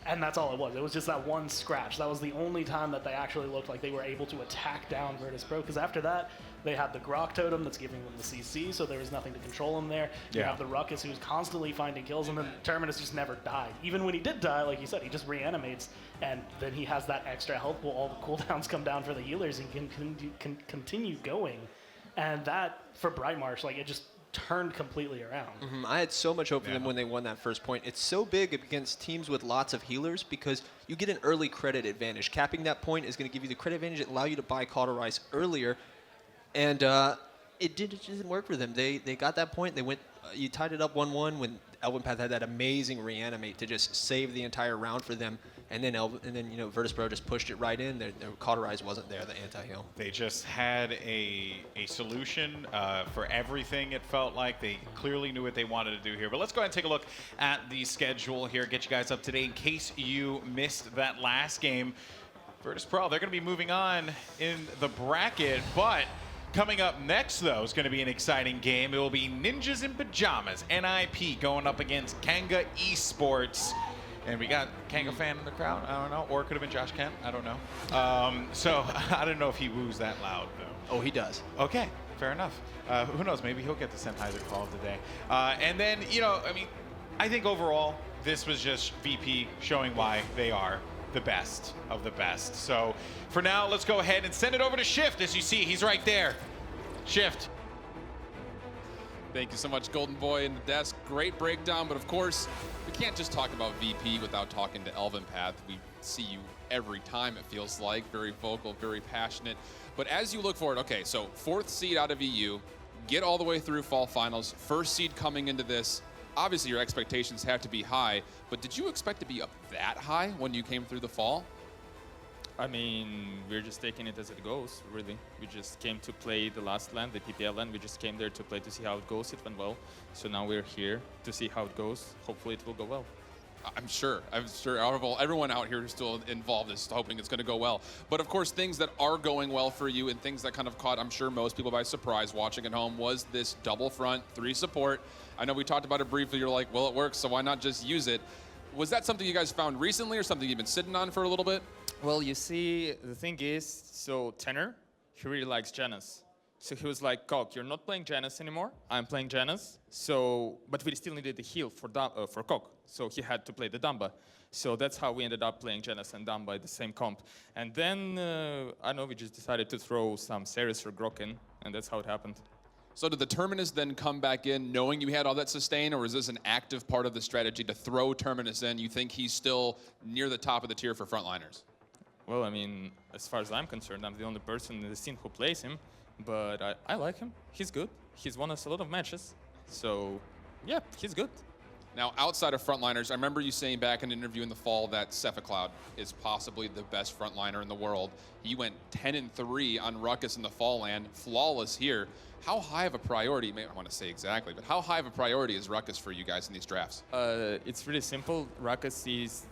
And that's all it was. It was just that one scratch. That was the only time that they actually looked like they were able to attack down Virtus.Pro, because after that, they had the Grok Totem that's giving them the CC, so there was nothing to control them there. You have the Ruckus who's constantly finding kills, and then Terminus just never died. Even when he did die, like you said, he just reanimates, and then he has that extra health pool. All the cooldowns come down for the healers and can continue going. And that, for Brightmarsh, it just turned completely around. I had so much hope for them when they won that first point. It's so big against teams with lots of healers because you get an early credit advantage. Capping that point is going to give you the credit advantage and allow you to buy Cauterize earlier. And it just didn't work for them. They got that point. They went. You tied it up 1-1 when eLvenpath had that amazing reanimate to just save the entire round for them. And then Virtus.Pro just pushed it right in. Their Cauterize wasn't there, the anti-heal. They just had a solution for everything, it felt like. They clearly knew what they wanted to do here. But let's go ahead and take a look at the schedule here, get you guys up to date in case you missed that last game. Virtus.Pro, they're going to be moving on in the bracket, but coming up next, though, is going to be an exciting game. It will be Ninjas in Pajamas, NIP, going up against Kanga Esports. And we got Kanga fan in the crowd. I don't know. Or it could have been Josh Kent. I don't know. So I don't know if he woos that loud, though. Oh, he does. Okay, fair enough. Who knows? Maybe he'll get the Sennheiser call of the day. And then, I think overall, this was just VP showing why they are the best of the best. So for now, let's go ahead and send it over to Shift. As you see, he's right there. Shift. Thank you so much, Golden Boy and the desk. Great breakdown, but of course, we can't just talk about VP without talking to eLvenpath. We see you every time, it feels like. Very vocal, very passionate. But as you look forward, okay, so 4th seed out of EU, get all the way through fall finals, 1st seed coming into this. Obviously, your expectations have to be high, but did you expect to be up that high when you came through the fall? I mean, we're just taking it as it goes, really. We just came to play the last LAN, the PPL LAN. We just came there to play to see how it goes. It went well. So now we're here to see how it goes. Hopefully it will go well. I'm sure everyone out here who's still involved is hoping it's going to go well. But of course, things that are going well for you and things that kind of caught, I'm sure, most people by surprise watching at home was this double front, 3 support. I know we talked about it briefly. You're like, well, it works, so why not just use it? Was that something you guys found recently or something you've been sitting on for a little bit? Well, you see, the thing is, so Tenor, he really likes Janus. So he was like, Cog, you're not playing Janus anymore. I'm playing Janus. So, but we still needed the heal for Cog. So he had to play the Dumba. So that's how we ended up playing Janus and Dumba at the same comp. And then, I don't know, we just decided to throw some Ceres or Grok in, and that's how it happened. So did the Terminus then come back in knowing you had all that sustain, or is this an active part of the strategy to throw Terminus in? You think he's still near the top of the tier for frontliners? Well, I mean, as far as I'm concerned, I'm the only person in the scene who plays him. But I like him. He's good. He's won us a lot of matches. So, yeah, he's good. Now, outside of frontliners, I remember you saying back in an interview in the fall that Sephicloud is possibly the best frontliner in the world. He went 10-3 on Ruckus in the fall land, flawless here. How high of a priority, I want to say exactly, but how high of a priority is Ruckus for you guys in these drafts? It's really simple. Ruckus is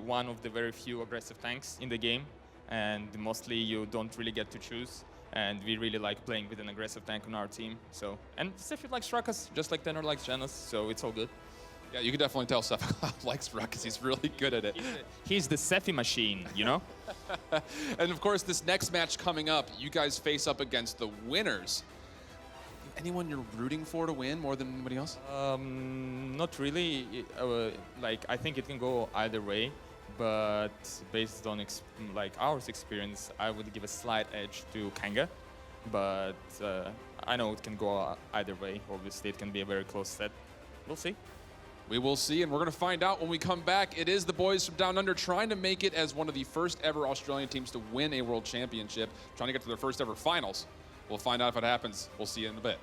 one of the very few aggressive tanks in the game, and mostly you don't really get to choose. And we really like playing with an aggressive tank on our team. So, and Sephi likes Ruckus, just like Tenor likes Janus, so it's all good. Yeah, you can definitely tell Sephicloud likes Ruckus. He's really good at it. He's the Sephi machine, you know? And of course, this next match coming up, you guys face up against the winners. Anyone you're rooting for to win more than anybody else? Not really. I think it can go either way. But based on our experience, I would give a slight edge to Kanga. But I know it can go either way. Obviously, it can be a very close set. We'll see. We will see, and we're going to find out when we come back. It is the boys from Down Under trying to make it as one of the first ever Australian teams to win a world championship, trying to get to their first ever finals. We'll find out if it happens. We'll see you in a bit.